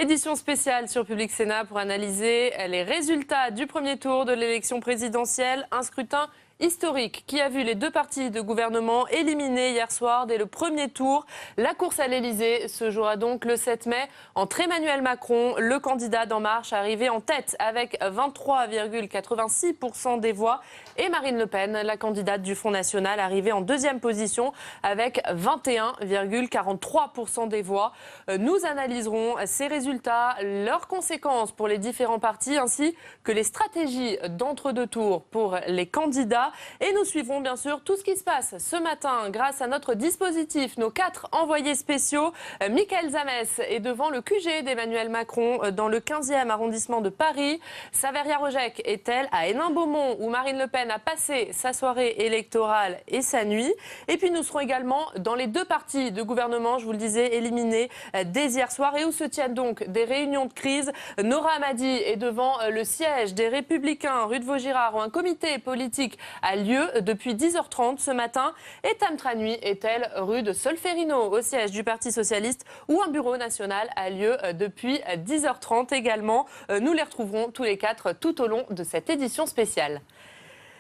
Édition spéciale sur Public Sénat pour analyser les résultats du premier tour de l'élection présidentielle. Un scrutin historique qui a vu les deux partis de gouvernement éliminés hier soir dès le premier tour. La course à l'Elysée se jouera donc le 7 mai entre Emmanuel Macron, le candidat d'En Marche, arrivé en tête avec 23,86% des voix, et Marine Le Pen, la candidate du Front National, arrivée en deuxième position avec 21,43% des voix. Nous analyserons ces résultats, leurs conséquences pour les différents partis ainsi que les stratégies d'entre-deux tours pour les candidats. Et nous suivrons bien sûr tout ce qui se passe ce matin grâce à notre dispositif, nos 4 envoyés spéciaux. Mickaël Zamès est devant le QG d'Emmanuel Macron dans le 15e arrondissement de Paris. Saveria Rojek est-elle à Hénin-Beaumont où Marine Le Pen a passé sa soirée électorale et sa nuit. Et puis nous serons également dans les deux partis de gouvernement, je vous le disais, éliminés dès hier soir et où se tiennent donc des réunions de crise. Nora Hamady est devant le siège des Républicains rue de Vaugirard où un comité politique a lieu depuis 10h30 ce matin. Et Tam Tranui est-elle rue de Solferino au siège du Parti Socialiste où un bureau national a lieu depuis 10h30 également. Nous les retrouverons tous les 4 tout au long de cette édition spéciale.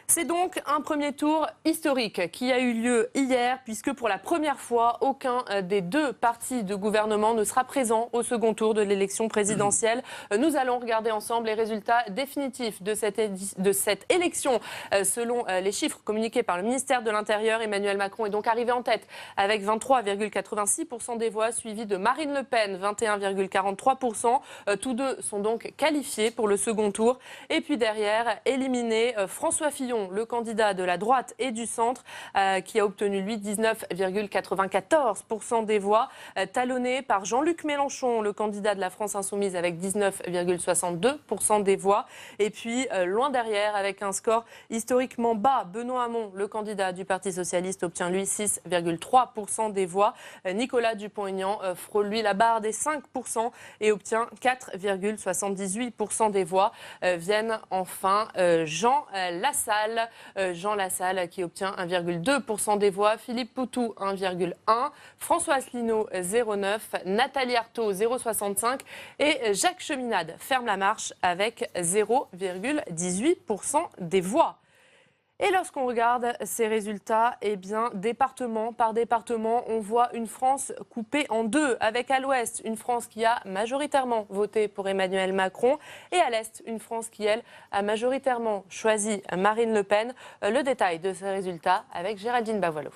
C'est donc un premier tour historique qui a eu lieu hier puisque pour la première fois, aucun des deux partis de gouvernement ne sera présent au second tour de l'élection présidentielle. Nous allons regarder ensemble les résultats définitifs de cette élection. Selon les chiffres communiqués par le ministère de l'Intérieur, Emmanuel Macron est donc arrivé en tête avec 23,86% des voix, suivi de Marine Le Pen, 21,43%. Tous deux sont donc qualifiés pour le second tour. Et puis derrière, éliminé François Fillon, le candidat de la droite et du centre, qui a obtenu, lui, 19,94% des voix, talonné par Jean-Luc Mélenchon, le candidat de la France Insoumise, avec 19,62% des voix. Et puis, loin derrière, avec un score historiquement bas, Benoît Hamon, le candidat du Parti Socialiste, obtient, lui, 6,3% des voix. Nicolas Dupont-Aignan frôle, lui, la barre des 5% et obtient 4,78% des voix. Viennent enfin Jean Lassalle. Jean Lassalle qui obtient 1,2% des voix, Philippe Poutou 1,1%, François Asselineau 0,9%, Nathalie Arthaud 0,65% et Jacques Cheminade ferme la marche avec 0,18% des voix. Et lorsqu'on regarde ces résultats, eh bien, département par département, on voit une France coupée en deux, avec à l'ouest une France qui a majoritairement voté pour Emmanuel Macron et à l'est une France qui, elle, a majoritairement choisi Marine Le Pen. Le détail de ces résultats avec Géraldine Bavoilot.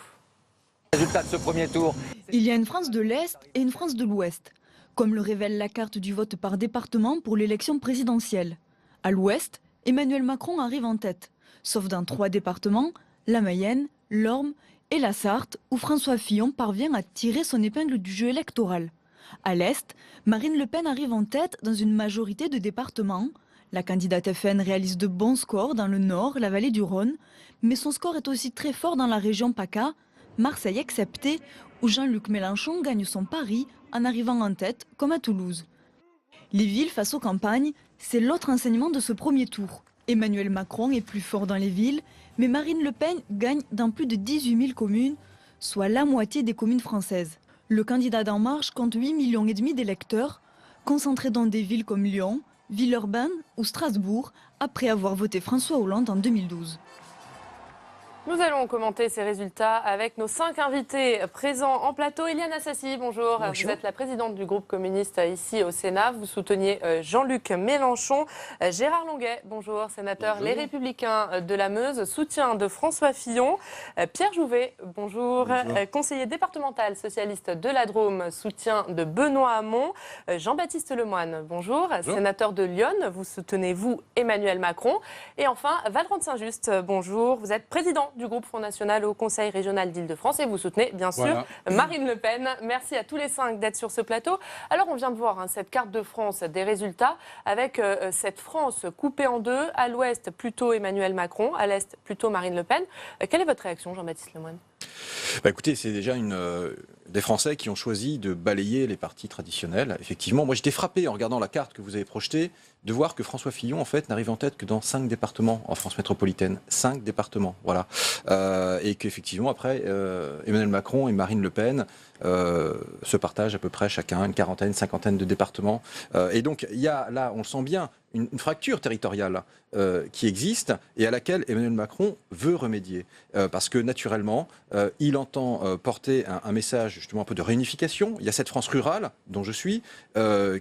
Résultat de ce premier tour. Il y a une France de l'Est et une France de l'Ouest, comme le révèle la carte du vote par département pour l'élection présidentielle. À l'Ouest, Emmanuel Macron arrive en tête. Sauf dans 3 départements, la Mayenne, l'Orne et la Sarthe, où François Fillon parvient à tirer son épingle du jeu électoral. À l'Est, Marine Le Pen arrive en tête dans une majorité de départements. La candidate FN réalise de bons scores dans le Nord, la vallée du Rhône, mais son score est aussi très fort dans la région PACA, Marseille excepté, où Jean-Luc Mélenchon gagne son pari en arrivant en tête, comme à Toulouse. Les villes face aux campagnes, c'est l'autre enseignement de ce premier tour. Emmanuel Macron est plus fort dans les villes, mais Marine Le Pen gagne dans plus de 18 000 communes, soit la moitié des communes françaises. Le candidat d'En Marche compte 8,5 millions d'électeurs, concentrés dans des villes comme Lyon, Villeurbanne ou Strasbourg, après avoir voté François Hollande en 2012. Nous allons commenter ces résultats avec nos 5 invités présents en plateau. Eliane Assassi, bonjour. Bonjour. Vous êtes la présidente du groupe communiste ici au Sénat. Vous souteniez Jean-Luc Mélenchon. Gérard Longuet, bonjour, sénateur bonjour. Les Républicains de la Meuse, soutien de François Fillon. Pierre Jouvet, bonjour, conseiller départemental socialiste de la Drôme, soutien de Benoît Hamon. Jean-Baptiste Lemoyne, bonjour, sénateur de Lyon. Vous soutenez, vous, Emmanuel Macron. Et enfin, Valrand de Saint-Just, bonjour. Vous êtes président du groupe Front National au Conseil régional d'Île-de-France et vous soutenez bien sûr Marine Le Pen. Merci à tous les 5 d'être sur ce plateau. Alors on vient de voir cette carte de France des résultats avec cette France coupée en deux. À l'ouest plutôt Emmanuel Macron, à l'est plutôt Marine Le Pen. Quelle est votre réaction, Jean-Baptiste Lemoyne ? Écoutez, c'est déjà des Français qui ont choisi de balayer les partis traditionnels. Effectivement, moi j'étais frappé en regardant la carte que vous avez projetée de voir que François Fillon en fait n'arrive en tête que dans 5 départements en France métropolitaine. 5 départements, voilà. Et qu'effectivement après Emmanuel Macron et Marine Le Pen se partagent à peu près chacun une quarantaine, cinquantaine de départements. Et donc il y a là, on le sent bien, une fracture territoriale qui existe et à laquelle Emmanuel Macron veut remédier. Parce que naturellement, il entend porter un message justement un peu de réunification. Il y a cette France rurale dont je suis,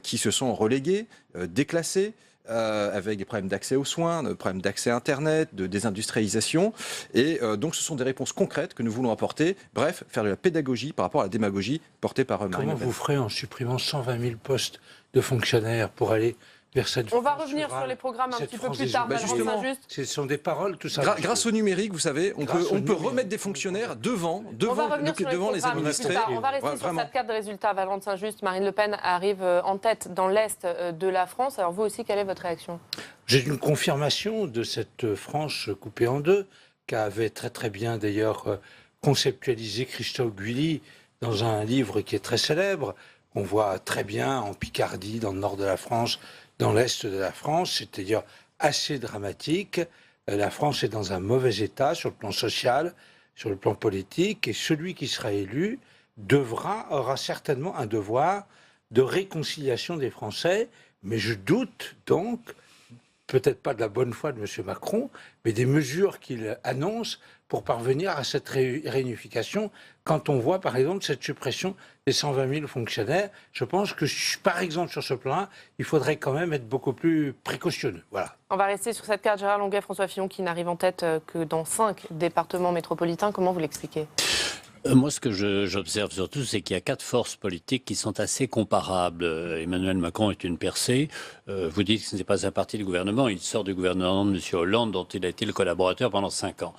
qui se sont relégués, déclassés, avec des problèmes d'accès aux soins, des problèmes d'accès à Internet, de désindustrialisation. Et donc ce sont des réponses concrètes que nous voulons apporter. Bref, faire de la pédagogie par rapport à la démagogie portée par Marine Le Pen. Comment vous ferez en supprimant 120 000 postes de fonctionnaires pour aller vers cette On va France revenir rurale, sur les programmes un cette petit peu France plus des tard. hommes. justement, Ce sont des paroles, tout ça. Grâce au numérique, vous savez, on peut remettre des fonctionnaires devant On va revenir sur devant les les programmes plus administrés. tard. On va rester sur cette carte de résultats. Valente Saint-Just, Marine Le Pen arrive en tête dans l'Est de la France. Alors vous aussi, quelle est votre réaction? J'ai une confirmation de cette France coupée en deux, qu'avait très très bien d'ailleurs conceptualisé Christophe Guilly dans un livre qui est très célèbre, qu'on voit très bien en Picardie, dans le nord de la France, dans l'est de la France, c'est-à-dire assez dramatique. La France est dans un mauvais état sur le plan social, sur le plan politique, et celui qui sera élu aura certainement un devoir de réconciliation des Français, mais je doute donc, peut-être pas de la bonne foi de M. Macron, mais des mesures qu'il annonce pour parvenir à cette réunification. Quand on voit, par exemple, cette suppression des 120 000 fonctionnaires, je pense que, par exemple, sur ce plan, il faudrait quand même être beaucoup plus précautionneux. Voilà. On va rester sur cette carte. Gérard Longuet, François Fillon, qui n'arrive en tête que dans 5 départements métropolitains. Comment vous l'expliquez ? Moi, ce que j'observe surtout, c'est qu'il y a 4 forces politiques qui sont assez comparables. Emmanuel Macron est une percée. Vous dites que ce n'est pas un parti du gouvernement. Il sort du gouvernement de M. Hollande, dont il a été le collaborateur pendant 5 ans.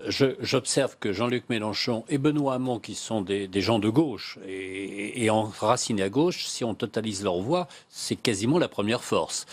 J'observe que Jean-Luc Mélenchon et Benoît Hamon, qui sont des gens de gauche et enracinés à gauche, si on totalise leurs voix, c'est quasiment la première force.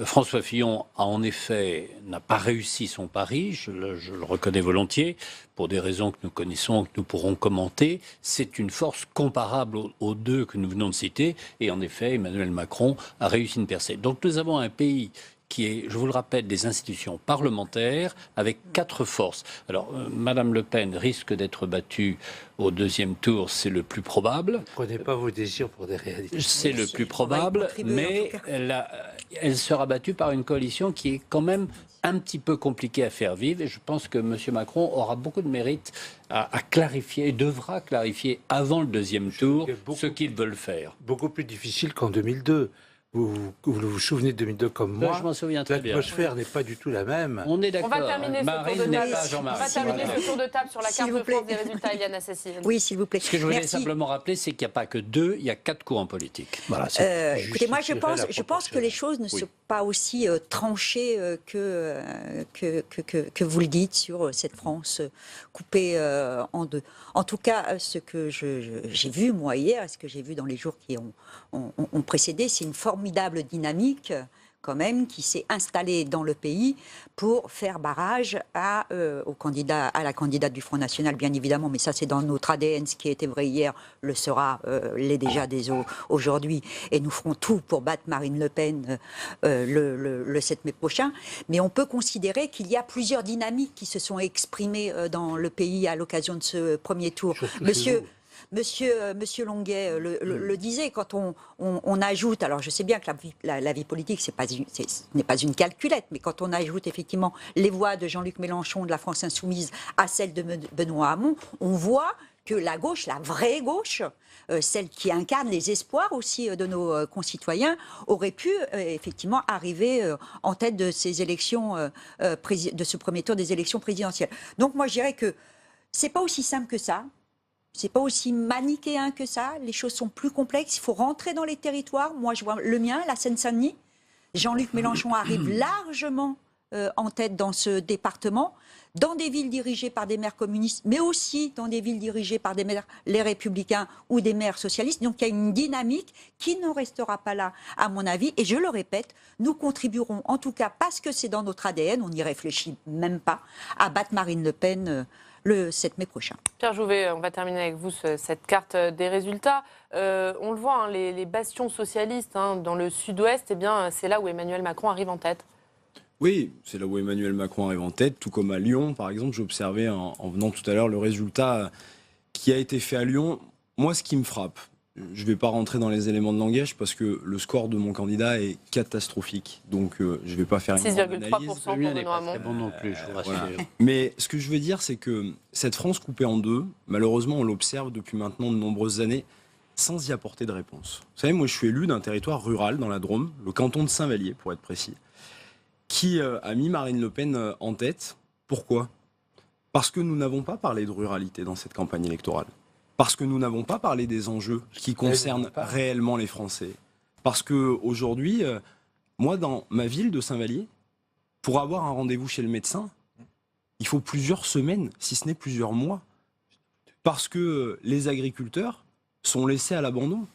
François Fillon en effet n'a pas réussi son pari, je le reconnais volontiers, pour des raisons que nous connaissons, que nous pourrons commenter. C'est une force comparable aux 2 que nous venons de citer, et en effet Emmanuel Macron a réussi une percée. Donc nous avons un pays qui est, je vous le rappelle, des institutions parlementaires avec 4 forces. Alors, Madame Le Pen risque d'être battue au 2e tour, c'est le plus probable. Ne prenez pas vos désirs pour des réalités. C'est le plus probable, mais elle sera battue par une coalition qui est quand même un petit peu compliquée à faire vivre. Et je pense que M. Macron aura beaucoup de mérite à clarifier, et devra clarifier avant le 2e tour ce qu'ils veulent faire. Beaucoup plus difficile qu'en 2002. Vous vous souvenez de 2002 comme moi? Je m'en souviens très bien. L'atmosphère n'est pas du tout la même. On est d'accord. On va terminer ce tour de table. On va terminer ce tour de table sur la carte de France des résultats, Eliane Assassi. Oui, s'il vous plaît. Ce que je voulais simplement rappeler, c'est qu'il n'y a pas que 2, il y a 4 courants politiques. Voilà, écoutez, moi je pense que les choses ne sont pas aussi tranchées que vous le dites sur cette France coupée en 2. En tout cas, ce que j'ai vu moi hier, et ce que j'ai vu dans les jours qui ont précédé, c'est une formidable dynamique quand même qui s'est installée dans le pays pour faire barrage à la candidate du Front National, bien évidemment, mais ça c'est dans notre ADN, ce qui était vrai hier le sera, l'est déjà dès aujourd'hui, et nous ferons tout pour battre Marine Le Pen le 7 mai prochain. Mais on peut considérer qu'il y a plusieurs dynamiques qui se sont exprimées dans le pays à l'occasion de ce premier tour. Monsieur Longuet le disait, quand on ajoute, alors je sais bien que la vie politique ce n'est pas une calculette, mais quand on ajoute effectivement les voix de Jean-Luc Mélenchon de la France Insoumise à celles de Benoît Hamon, on voit que la gauche, la vraie gauche, celle qui incarne les espoirs aussi de nos concitoyens, aurait pu effectivement arriver en tête de ces élections, de ce premier tour des élections présidentielles. Donc moi je dirais que c'est pas aussi simple que ça. C'est pas aussi manichéen que ça. Les choses sont plus complexes. Il faut rentrer dans les territoires. Moi, je vois le mien, la Seine-Saint-Denis. Jean-Luc Mélenchon arrive largement en tête dans ce département, dans des villes dirigées par des maires communistes, mais aussi dans des villes dirigées par des maires les Républicains ou des maires socialistes. Donc il y a une dynamique qui ne restera pas là, à mon avis. Et je le répète, nous contribuerons, en tout cas parce que c'est dans notre ADN, on n'y réfléchit même pas, à battre Marine Le Pen le 7 mai prochain. Pierre Jouvet, on va terminer avec vous cette carte des résultats. On le voit, hein, les bastions socialistes dans le sud-ouest, eh bien, c'est là où Emmanuel Macron arrive en tête. Oui, c'est là où Emmanuel Macron arrive en tête, tout comme à Lyon, par exemple. J'observais en venant tout à l'heure le résultat qui a été fait à Lyon. Moi, ce qui me frappe, je ne vais pas rentrer dans les éléments de langage parce que le score de mon candidat est catastrophique. Donc, je ne vais pas faire une grande analyse. 6,3% pour Benoît Hamon. Bon non plus, je vous rassure. Voilà. Mais ce que je veux dire, c'est que cette France coupée en deux, malheureusement, on l'observe depuis maintenant de nombreuses années, sans y apporter de réponse. Vous savez, moi, je suis élu d'un territoire rural dans la Drôme, le canton de Saint-Vallier, pour être précis, qui a mis Marine Le Pen en tête. Pourquoi ? Parce que nous n'avons pas parlé de ruralité dans cette campagne électorale. Parce que nous n'avons pas parlé des enjeux qui concernent réellement les Français. Parce qu'aujourd'hui, moi, dans ma ville de Saint-Vallier, pour avoir un rendez-vous chez le médecin, il faut plusieurs semaines, si ce n'est plusieurs mois. Parce que les agriculteurs sont laissés à l'abandon.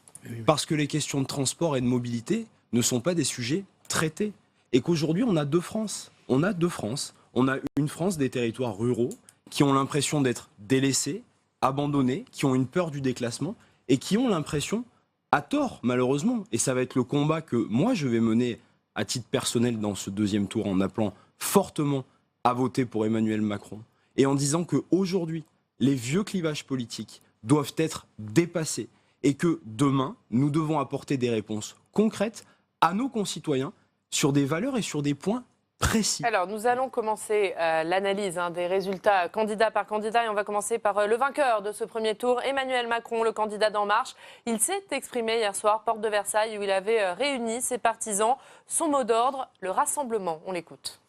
Parce que les questions de transport et de mobilité ne sont pas des sujets traités. Et qu'aujourd'hui, on a deux France. On a deux France. On a une France des territoires ruraux qui ont l'impression d'être délaissés, abandonnés, qui ont une peur du déclassement et qui ont l'impression, à tort malheureusement, et ça va être le combat que moi je vais mener à titre personnel dans ce deuxième tour en appelant fortement à voter pour Emmanuel Macron et en disant qu'aujourd'hui, les vieux clivages politiques doivent être dépassés et que demain, nous devons apporter des réponses concrètes à nos concitoyens sur des valeurs et sur des points précis. Alors, nous allons commencer l'analyse des résultats candidat par candidat et on va commencer par le vainqueur de ce premier tour, Emmanuel Macron, le candidat d'En Marche. Il s'est exprimé hier soir, porte de Versailles, où il avait réuni ses partisans. Son mot d'ordre, le rassemblement. On l'écoute.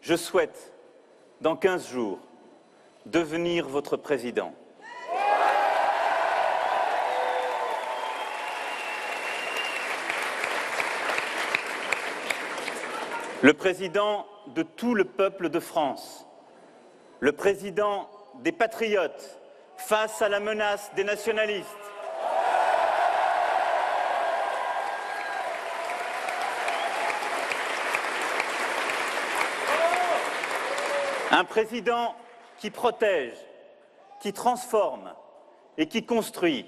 Je souhaite, dans 15 jours, devenir votre président. Le président de tout le peuple de France, le président des patriotes face à la menace des nationalistes. Un président qui protège, qui transforme et qui construit.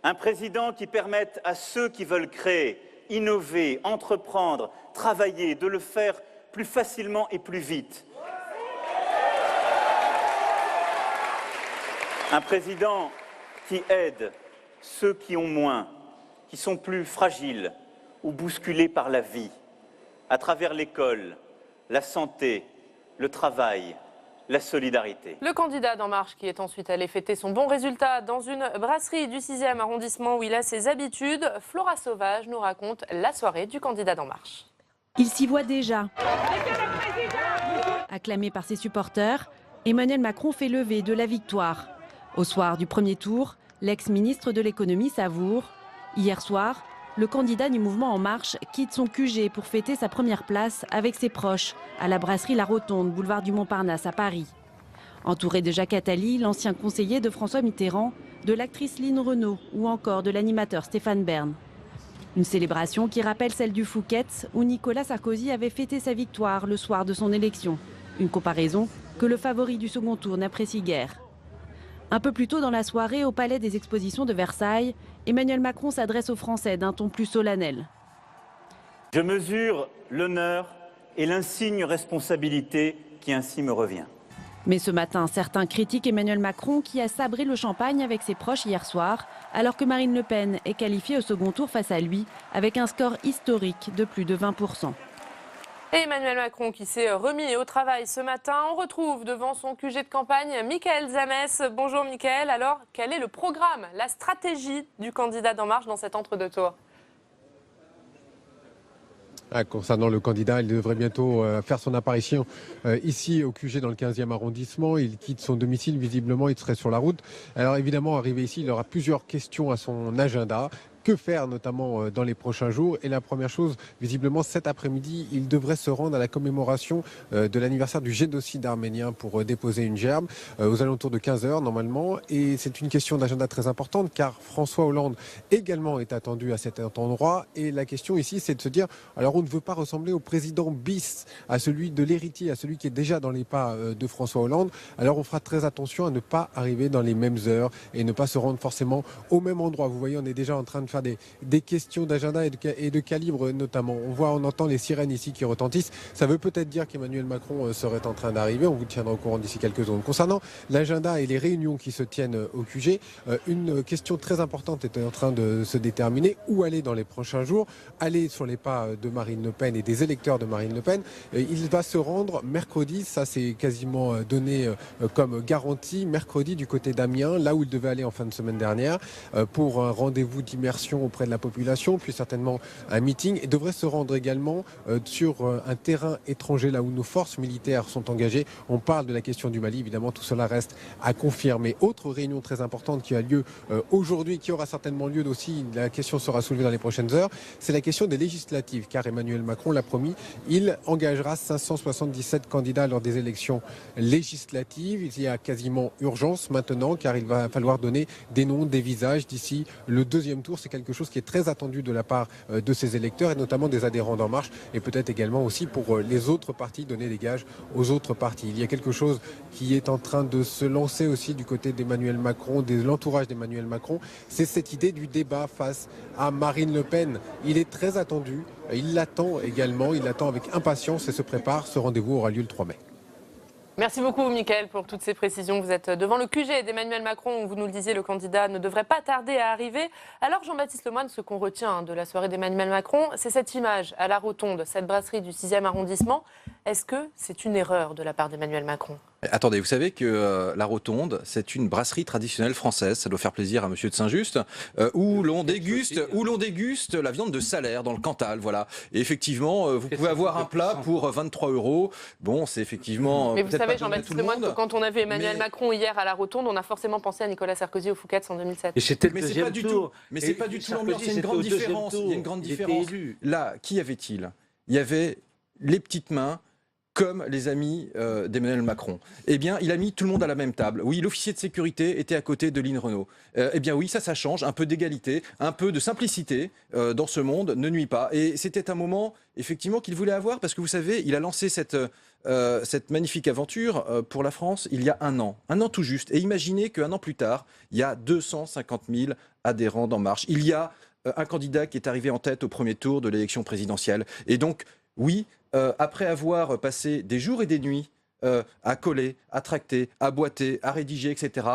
Un président qui permette à ceux qui veulent créer, innover, entreprendre, travailler, de le faire plus facilement et plus vite. Un président qui aide ceux qui ont moins, qui sont plus fragiles ou bousculés par la vie, à travers l'école, la santé, le travail, la solidarité. Le candidat d'En Marche qui est ensuite allé fêter son bon résultat dans une brasserie du 6e arrondissement où il a ses habitudes. Flora Sauvage nous raconte la soirée du candidat d'En Marche. Il s'y voit déjà. Acclamé par ses supporters, Emmanuel Macron fait lever de la victoire. Au soir du premier tour, l'ex-ministre de l'économie savoure. Hier soir, le candidat du mouvement En Marche quitte son QG pour fêter sa première place avec ses proches à la brasserie La Rotonde, boulevard du Montparnasse à Paris. Entouré de Jacques Attali, l'ancien conseiller de François Mitterrand, de l'actrice Line Renaud ou encore de l'animateur Stéphane Bern. Une célébration qui rappelle celle du Fouquet's où Nicolas Sarkozy avait fêté sa victoire le soir de son élection. Une comparaison que le favori du second tour n'apprécie guère. Un peu plus tôt dans la soirée, au Palais des Expositions de Versailles, Emmanuel Macron s'adresse aux Français d'un ton plus solennel. Je mesure l'honneur et l'insigne responsabilité qui ainsi me revient. Mais ce matin, certains critiquent Emmanuel Macron qui a sabré le champagne avec ses proches hier soir, alors que Marine Le Pen est qualifiée au second tour face à lui avec un score historique de plus de 20%. Et Emmanuel Macron qui s'est remis au travail ce matin. On retrouve devant son QG de campagne Mickaël Zamès. Bonjour Mickaël. Alors, quel est le programme, la stratégie du candidat d'En Marche dans cet entre-deux tours ? Concernant le candidat, il devrait bientôt faire son apparition ici au QG dans le 15e arrondissement. Il quitte son domicile, visiblement il serait sur la route. Alors évidemment, arrivé ici, il aura plusieurs questions à son agenda. que faire notamment dans les prochains jours. Et la première chose, visiblement cet après-midi, il devrait se rendre à la commémoration de l'anniversaire du génocide arménien pour déposer une gerbe aux alentours de 15h normalement. Et c'est une question d'agenda très importante car François Hollande également est attendu à cet endroit. Et la question ici, c'est de se dire, alors on ne veut pas ressembler au président bis, à celui de l'héritier, à celui qui est déjà dans les pas de François Hollande. Alors on fera très attention à ne pas arriver dans les mêmes heures et ne pas se rendre forcément au même endroit. Vous voyez, on est déjà en train de faire des questions d'agenda et de calibre notamment. On entend les sirènes ici qui retentissent. Ça veut peut-être dire qu'Emmanuel Macron serait en train d'arriver. On vous tiendra au courant d'ici quelques secondes. Concernant l'agenda et les réunions qui se tiennent au QG, une question très importante est en train de se déterminer. Où aller dans les prochains jours? Aller sur les pas de Marine Le Pen et des électeurs de Marine Le Pen. Il va se rendre mercredi, ça c'est quasiment donné comme garantie, mercredi du côté d'Amiens, là où il devait aller en fin de semaine dernière, pour un rendez-vous d'immersion auprès de la population, puis certainement un meeting, et devrait se rendre également sur un terrain étranger, là où nos forces militaires sont engagées. On parle de la question du Mali, évidemment, tout cela reste à confirmer. Autre réunion très importante qui a lieu aujourd'hui, qui aura certainement lieu aussi, la question sera soulevée dans les prochaines heures, c'est la question des législatives, car Emmanuel Macron l'a promis, il engagera 577 candidats lors des élections législatives. Il y a quasiment urgence maintenant, car il va falloir donner des noms, des visages d'ici le deuxième tour. C'est quelque chose qui est très attendu de la part de ses électeurs et notamment des adhérents d'En Marche, et peut-être également aussi pour les autres partis, donner des gages aux autres partis. Il y a quelque chose qui est en train de se lancer aussi du côté d'Emmanuel Macron, de l'entourage d'Emmanuel Macron, c'est cette idée du débat face à Marine Le Pen. Il est très attendu, il l'attend également, il l'attend avec impatience et se prépare. Ce rendez-vous aura lieu le 3 mai. Merci beaucoup, Mickaël, pour toutes ces précisions. Vous êtes devant le QG d'Emmanuel Macron. Vous nous le disiez, le candidat ne devrait pas tarder à arriver. Alors, Jean-Baptiste Lemoyne, ce qu'on retient de la soirée d'Emmanuel Macron, c'est cette image à la Rotonde, cette brasserie du 6e arrondissement. Est-ce que c'est une erreur de la part d'Emmanuel Macron ? Attendez, vous savez que la Rotonde, c'est une brasserie traditionnelle française. Ça doit faire plaisir à Monsieur de Saint-Just, où l'on déguste la viande de Salaire dans le Cantal, voilà. Et effectivement, vous pouvez avoir un plat pour 23 €. Bon, c'est effectivement. Mais vous savez, Jean-Baptiste Lemoyne, que quand on a vu Emmanuel Macron hier à la Rotonde, on a forcément pensé à Nicolas Sarkozy au Fouquet's en 2007. Et c'était mais c'est pas du tout. Mais c'est pas du tout l'ambiance. Il y a une grande différence. Il y a une grande différence. Là, qui y avait-il ? Il y avait les petites mains, comme les amis d'Emmanuel Macron. Eh bien, il a mis tout le monde à la même table. Oui, l'officier de sécurité était à côté de Lynn Renault. Eh bien oui, ça change. Un peu d'égalité, un peu de simplicité dans ce monde ne nuit pas. Et c'était un moment, effectivement, qu'il voulait avoir, parce que vous savez, il a lancé cette magnifique aventure pour la France il y a un an tout juste. Et imaginez qu'un an plus tard, il y a 250 000 adhérents d'En Marche. Il y a un candidat qui est arrivé en tête au premier tour de l'élection présidentielle. Et donc, oui, après avoir passé des jours et des nuits à coller, à tracter, à boiter, à rédiger, etc.,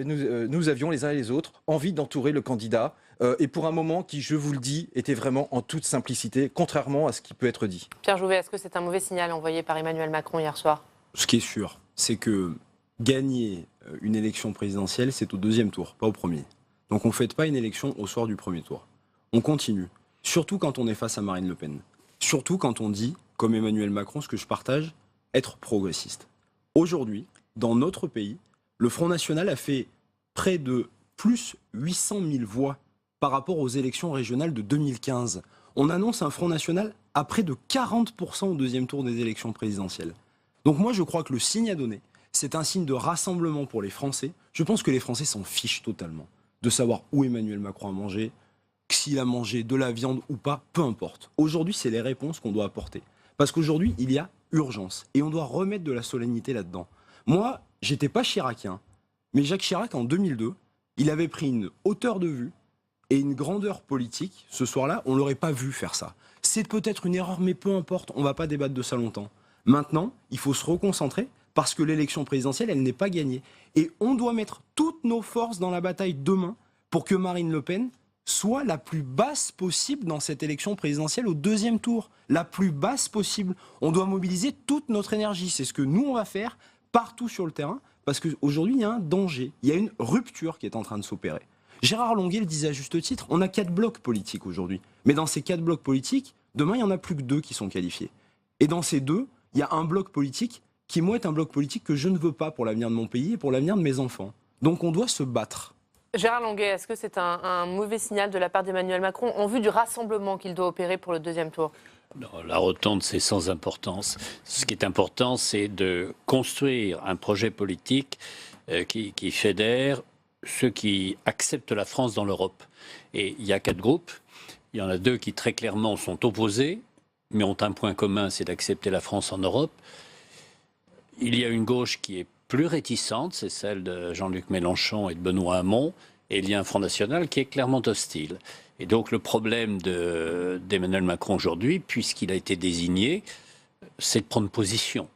nous avions les uns et les autres envie d'entourer le candidat, et pour un moment qui, je vous le dis, était vraiment en toute simplicité, contrairement à ce qui peut être dit. Pierre Jouvet, est-ce que c'est un mauvais signal envoyé par Emmanuel Macron hier soir ? Ce qui est sûr, c'est que gagner une élection présidentielle, c'est au deuxième tour, pas au premier. Donc on ne fait pas une élection au soir du premier tour. On continue, surtout quand on est face à Marine Le Pen. Surtout quand on dit, comme Emmanuel Macron, ce que je partage, être progressiste. Aujourd'hui, dans notre pays, le Front National a fait près de plus 800 000 voix par rapport aux élections régionales de 2015. On annonce un Front National à près de 40% au deuxième tour des élections présidentielles. Donc moi, je crois que le signe à donner, c'est un signe de rassemblement pour les Français. Je pense que les Français s'en fichent totalement de savoir où Emmanuel Macron a mangé, s'il a mangé de la viande ou pas, peu importe. Aujourd'hui, c'est les réponses qu'on doit apporter. Parce qu'aujourd'hui, il y a urgence. Et on doit remettre de la solennité là-dedans. Moi, j'étais pas chiracien. Mais Jacques Chirac, en 2002, il avait pris une hauteur de vue et une grandeur politique. Ce soir-là, on ne l'aurait pas vu faire ça. C'est peut-être une erreur, mais peu importe. On ne va pas débattre de ça longtemps. Maintenant, il faut se reconcentrer parce que l'élection présidentielle, elle n'est pas gagnée. Et on doit mettre toutes nos forces dans la bataille demain pour que Marine Le Pen soit la plus basse possible dans cette élection présidentielle au deuxième tour. La plus basse possible. On doit mobiliser toute notre énergie. C'est ce que nous, on va faire partout sur le terrain, parce qu'aujourd'hui, il y a un danger. Il y a une rupture qui est en train de s'opérer. Gérard Longuet le disait à juste titre, on a 4 blocs politiques aujourd'hui. Mais dans ces 4 blocs politiques, demain, il n'y en a plus que 2 qui sont qualifiés. Et dans ces 2, il y a un bloc politique qui, moi, est un bloc politique que je ne veux pas pour l'avenir de mon pays et pour l'avenir de mes enfants. Donc on doit se battre Gérard Longuet, est-ce que c'est un mauvais signal de la part d'Emmanuel Macron en vue du rassemblement qu'il doit opérer pour le deuxième tour? Non, la rotonde, c'est sans importance. Ce qui est important, c'est de construire un projet politique qui fédère ceux qui acceptent la France dans l'Europe. Et il y a 4 groupes. Il y en a 2 qui très clairement sont opposés, mais ont un point commun, c'est d'accepter la France en Europe. Il y a une gauche qui est plus réticente, c'est celle de Jean-Luc Mélenchon et de Benoît Hamon, et il y a un Front National qui est clairement hostile. Et donc le problème d'Emmanuel Macron aujourd'hui, puisqu'il a été désigné, c'est de prendre position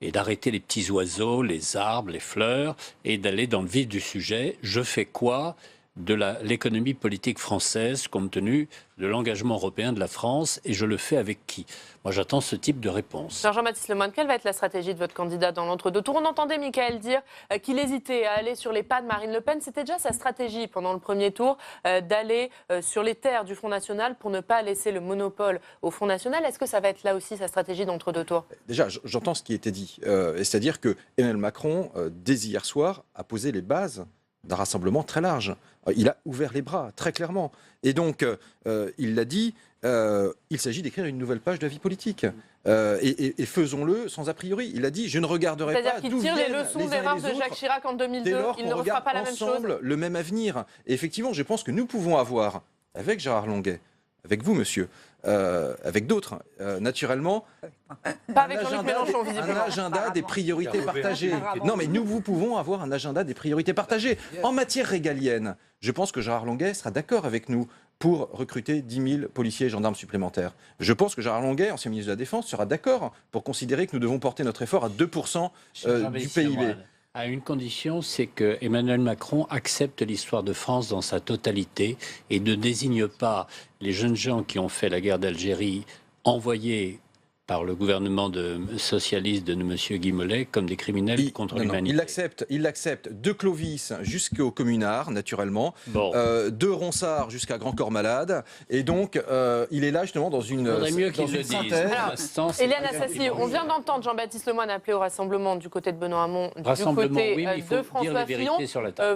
et d'arrêter les petits oiseaux, les arbres, les fleurs, et d'aller dans le vif du sujet. Je fais quoi de l'économie politique française compte tenu de l'engagement européen de la France, et je le fais avec qui? Moi, j'attends ce type de réponse. Jean-Baptiste Lemoyne, quelle va être la stratégie de votre candidat dans l'entre-deux tours? On entendait Mickaël dire qu'il hésitait à aller sur les pas de Marine Le Pen. C'était déjà sa stratégie pendant le premier tour d'aller sur les terres du Front National pour ne pas laisser le monopole au Front National. Est-ce que ça va être là aussi sa stratégie d'entre-deux tours? Déjà, j'entends ce qui était dit. C'est-à-dire que Emmanuel Macron, dès hier soir, a posé les bases d'un rassemblement très large. Il a ouvert les bras, très clairement. Et donc, il l'a dit, il s'agit d'écrire une nouvelle page de la vie politique. Et faisons-le sans a priori. Il a dit, je ne regarderai pas C'est-à-dire qu'il tire les leçons des marches de Jacques Chirac en 2002, il ne refera pas la même chose. Le même avenir. Et effectivement, je pense que nous pouvons avoir, avec Gérard Longuet, avec vous, monsieur, avec d'autres, naturellement, pas avec Jean-Luc Mélenchon, visiblement. Un agenda des priorités partagées. Non, mais nous pouvons avoir un agenda des priorités partagées. En matière régalienne, je pense que Gérard Longuet sera d'accord avec nous pour recruter 10 000 policiers et gendarmes supplémentaires. Je pense que Gérard Longuet, ancien ministre de la Défense, sera d'accord pour considérer que nous devons porter notre effort à 2% du PIB. À une condition, c'est que Emmanuel Macron accepte l'histoire de France dans sa totalité et ne désigne pas les jeunes gens qui ont fait la guerre d'Algérie envoyés par le gouvernement socialiste de M. Guy Mollet comme des criminels contre l'humanité. Il l'accepte de Clovis jusqu'au Communard, naturellement, de Ronsard jusqu'à Grand Corps Malade, et donc il est là justement dans une synthèse. Éliane Assassi, on vient d'entendre Jean-Baptiste Lemoyne appeler au rassemblement du côté de Benoît Hamon, du côté de François Fillon.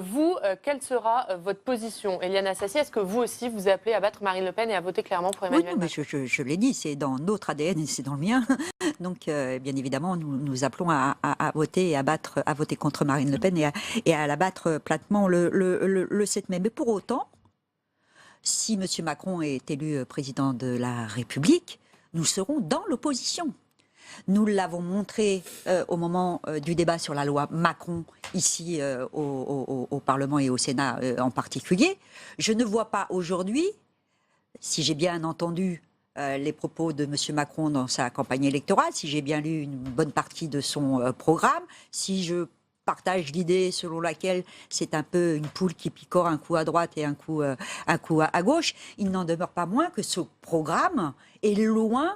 Vous, quelle sera votre position? Éliane Assassi, est-ce que vous aussi vous appelez à battre Marine Le Pen et à voter clairement pour Emmanuel Macron? Oui, mais je l'ai dit, c'est dans notre ADN et c'est dans le mien. Donc, bien évidemment, nous appelons à voter et à voter contre Marine Le Pen et à la battre platement le 7 mai. Mais pour autant, si M. Macron est élu président de la République, nous serons dans l'opposition. Nous l'avons montré au moment du débat sur la loi Macron, ici au Parlement et au Sénat en particulier. Je ne vois pas aujourd'hui, si j'ai bien entendu les propos de M. Macron dans sa campagne électorale, si j'ai bien lu une bonne partie de son programme, si je partage l'idée selon laquelle c'est un peu une poule qui picore un coup à droite et un coup à gauche, il n'en demeure pas moins que ce programme est loin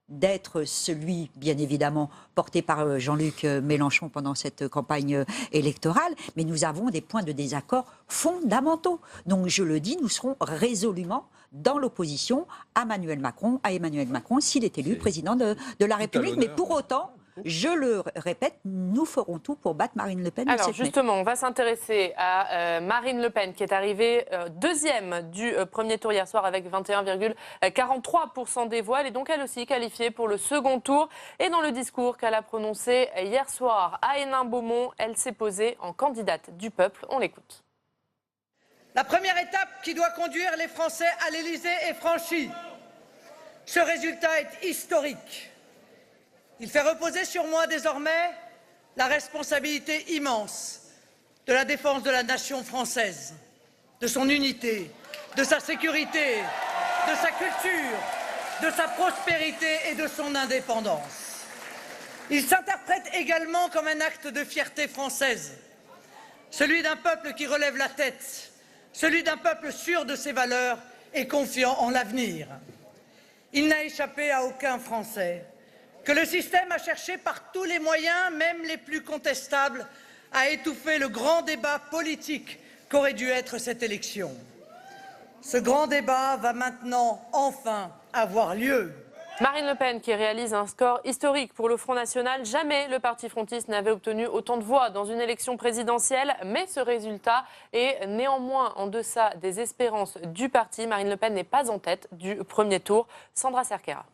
d'être celui, bien évidemment, porté par Jean-Luc Mélenchon pendant cette campagne électorale, mais nous avons des points de désaccord fondamentaux. Donc, je le dis, nous serons résolument dans l'opposition à Emmanuel Macron, s'il est élu président de la République. Mais pour autant, je le répète, nous ferons tout pour battre Marine Le Pen. Alors justement, on va s'intéresser à Marine Le Pen qui est arrivée deuxième du premier tour hier soir avec 21,43% des voix. Elle est donc elle aussi qualifiée pour le second tour. Et dans le discours qu'elle a prononcé hier soir à Hénin-Beaumont, elle s'est posée en candidate du peuple. On l'écoute. La première étape qui doit conduire les Français à l'Élysée est franchie. Ce résultat est historique. Il fait reposer sur moi désormais la responsabilité immense de la défense de la nation française, de son unité, de sa sécurité, de sa culture, de sa prospérité et de son indépendance. Il s'interprète également comme un acte de fierté française, celui d'un peuple qui relève la tête, celui d'un peuple sûr de ses valeurs et confiant en l'avenir. Il n'a échappé à aucun Français que le système a cherché par tous les moyens, même les plus contestables, à étouffer le grand débat politique qu'aurait dû être cette élection. Ce grand débat va maintenant enfin avoir lieu. Marine Le Pen qui réalise un score historique pour le Front National. Jamais le parti frontiste n'avait obtenu autant de voix dans une élection présidentielle. Mais ce résultat est néanmoins en deçà des espérances du parti. Marine Le Pen n'est pas en tête du premier tour. Sandra Cerquera.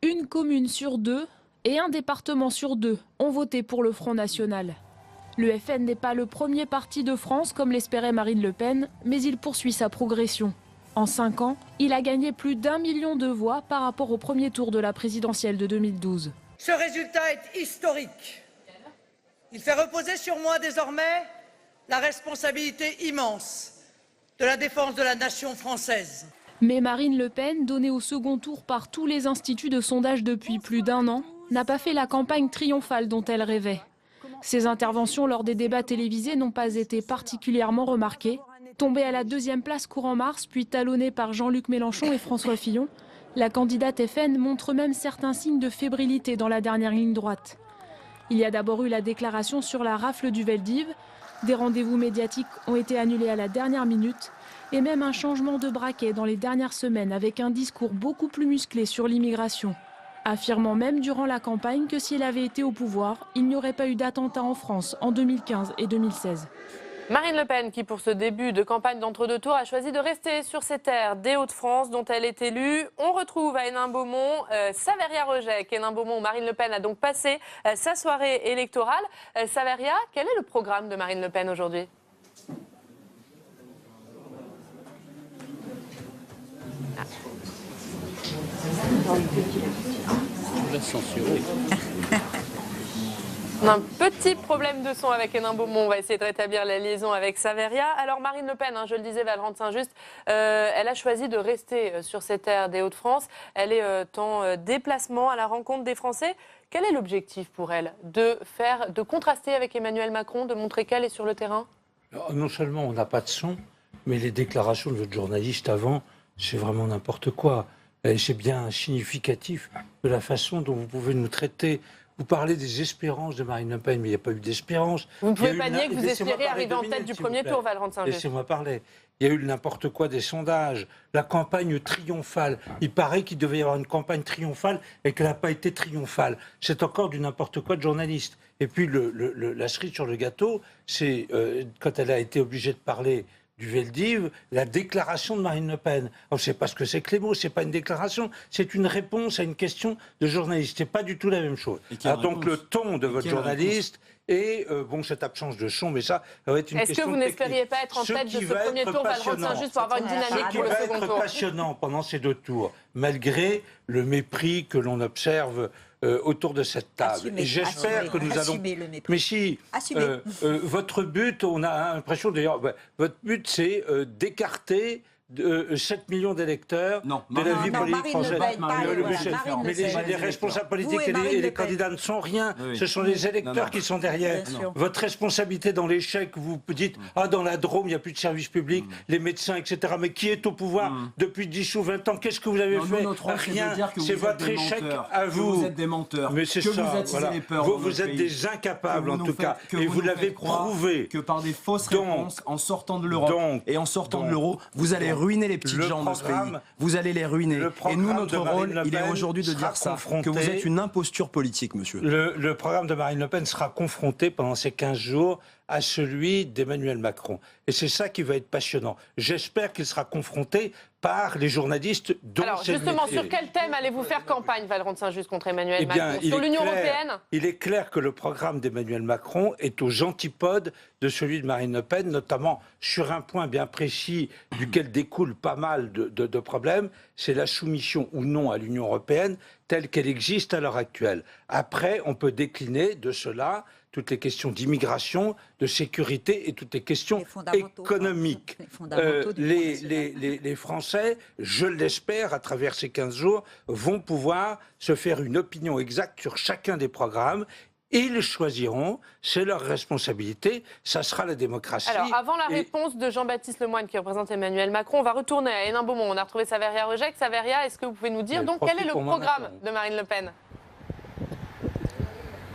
Une commune sur 2 et un département sur 2 ont voté pour le Front National. Le FN n'est pas le premier parti de France comme l'espérait Marine Le Pen, mais il poursuit sa progression. En 5 ans, il a gagné plus d'1 million de voix par rapport au premier tour de la présidentielle de 2012. Ce résultat est historique. Il fait reposer sur moi désormais la responsabilité immense de la défense de la nation française. Mais Marine Le Pen, donnée au second tour par tous les instituts de sondage depuis plus d'1 an, n'a pas fait la campagne triomphale dont elle rêvait. Ses interventions lors des débats télévisés n'ont pas été particulièrement remarquées. Tombée à la 2e place courant mars, puis talonnée par Jean-Luc Mélenchon et François Fillon, la candidate FN montre même certains signes de fébrilité dans la dernière ligne droite. Il y a d'abord eu la déclaration sur la rafle du Veldiv. Des rendez-vous médiatiques ont été annulés à la dernière minute et même un changement de braquet dans les dernières semaines avec un discours beaucoup plus musclé sur l'immigration. Affirmant même durant la campagne que si elle avait été au pouvoir, il n'y aurait pas eu d'attentats en France en 2015 et 2016. Marine Le Pen, qui pour ce début de campagne d'entre-deux tours a choisi de rester sur ces terres des Hauts-de-France dont elle est élue. On retrouve à Hénin-Beaumont Saveria-Rejec. Hénin-Beaumont, Marine Le Pen a donc passé sa soirée électorale. Saveria, quel est le programme de Marine Le Pen aujourd'hui ? Je l'ai censuré. On a un petit problème de son avec Hénin-Beaumont. On va essayer de rétablir la liaison avec Saveria. Alors Marine Le Pen, je le disais, va le rendre Saint-Just, elle a choisi de rester sur ces terres des Hauts-de-France. Elle est en déplacement à la rencontre des Français. Quel est l'objectif pour elle ? De contraster avec Emmanuel Macron, de montrer qu'elle est sur le terrain ? Alors, non seulement on n'a pas de son, mais les déclarations de votre journaliste avant, c'est vraiment n'importe quoi. Et c'est bien significatif de la façon dont vous pouvez nous traiter. Vous parlez des espérances de Marine Le Pen, mais il n'y a pas eu d'espérance. Vous ne pouvez pas nier que vous espérez arriver en tête du premier tour, Valrand Saint-Just. Laissez-moi parler. Il y a eu n'importe quoi des sondages, la campagne triomphale. Il paraît qu'il devait y avoir une campagne triomphale et qu'elle n'a pas été triomphale. C'est encore du n'importe quoi de journaliste. Et puis la cerise sur le gâteau, c'est quand elle a été obligée de parler du Veldiv, la déclaration de Marine Le Pen. On ne sait pas ce que c'est que les mots, c'est pas une déclaration, c'est une réponse à une question de journaliste. C'est pas du tout la même chose. Alors donc le ton de votre journaliste et cette absence de son, mais ça va être une question. Est-ce que vous n'espériez pas être en tête de ce premier tour, Valrand Saint-Just, pour avoir une dynamique pour le second tour ? Ce qui va être passionnant pendant ces 2 tours, malgré le mépris que l'on observe autour de cette table. Et j'espère que nous allons... Mais si, votre but, on a l'impression d'ailleurs, votre but c'est d'écarter 7 millions d'électeurs de la vie politique française. Mais les responsables politiques et les candidats ne sont rien. Ce sont les électeurs qui sont derrière. Votre responsabilité dans l'échec, vous dites, dans la Drôme, il n'y a plus de services publics, les médecins, etc. Mais qui est au pouvoir depuis 10 ou 20 ans? Qu'est-ce que vous avez fait? Rien. C'est votre échec à vous. Vous êtes des menteurs. Mais c'est ça. Vous êtes des incapables, en tout cas. Et vous l'avez prouvé. Que par des fausses réponses, en sortant de l'Europe et en sortant de l'euro, vous allez ruiner les petites gens de ce pays. Vous allez les ruiner. Et nous, notre rôle, il est aujourd'hui de dire ça, que vous êtes une imposture politique, monsieur. Le programme de Marine Le Pen sera confronté pendant ces 15 jours à celui d'Emmanuel Macron. Et c'est ça qui va être passionnant. J'espère qu'il sera confronté par les journalistes dont Alors justement, sur quel thème allez-vous faire campagne, Valrand Saint-Just, contre Emmanuel Macron? Sur l'Union européenne? Il est clair que le programme d'Emmanuel Macron est aux antipodes de celui de Marine Le Pen, notamment sur un point bien précis duquel découle pas mal de problèmes, c'est la soumission ou non à l'Union européenne telle qu'elle existe à l'heure actuelle. Après, on peut décliner de cela toutes les questions d'immigration, de sécurité et toutes les questions économiques. Les Français, je l'espère, à travers ces 15 jours, vont pouvoir se faire une opinion exacte sur chacun des programmes. Ils choisiront, c'est leur responsabilité, ça sera la démocratie. Alors, avant la réponse de Jean-Baptiste Lemoyne, qui représente Emmanuel Macron, on va retourner à Hénin-Beaumont. On a retrouvé Saveria-Rejec. Saveria, est-ce que vous pouvez nous dire donc quel est le programme de Marine Le Pen ?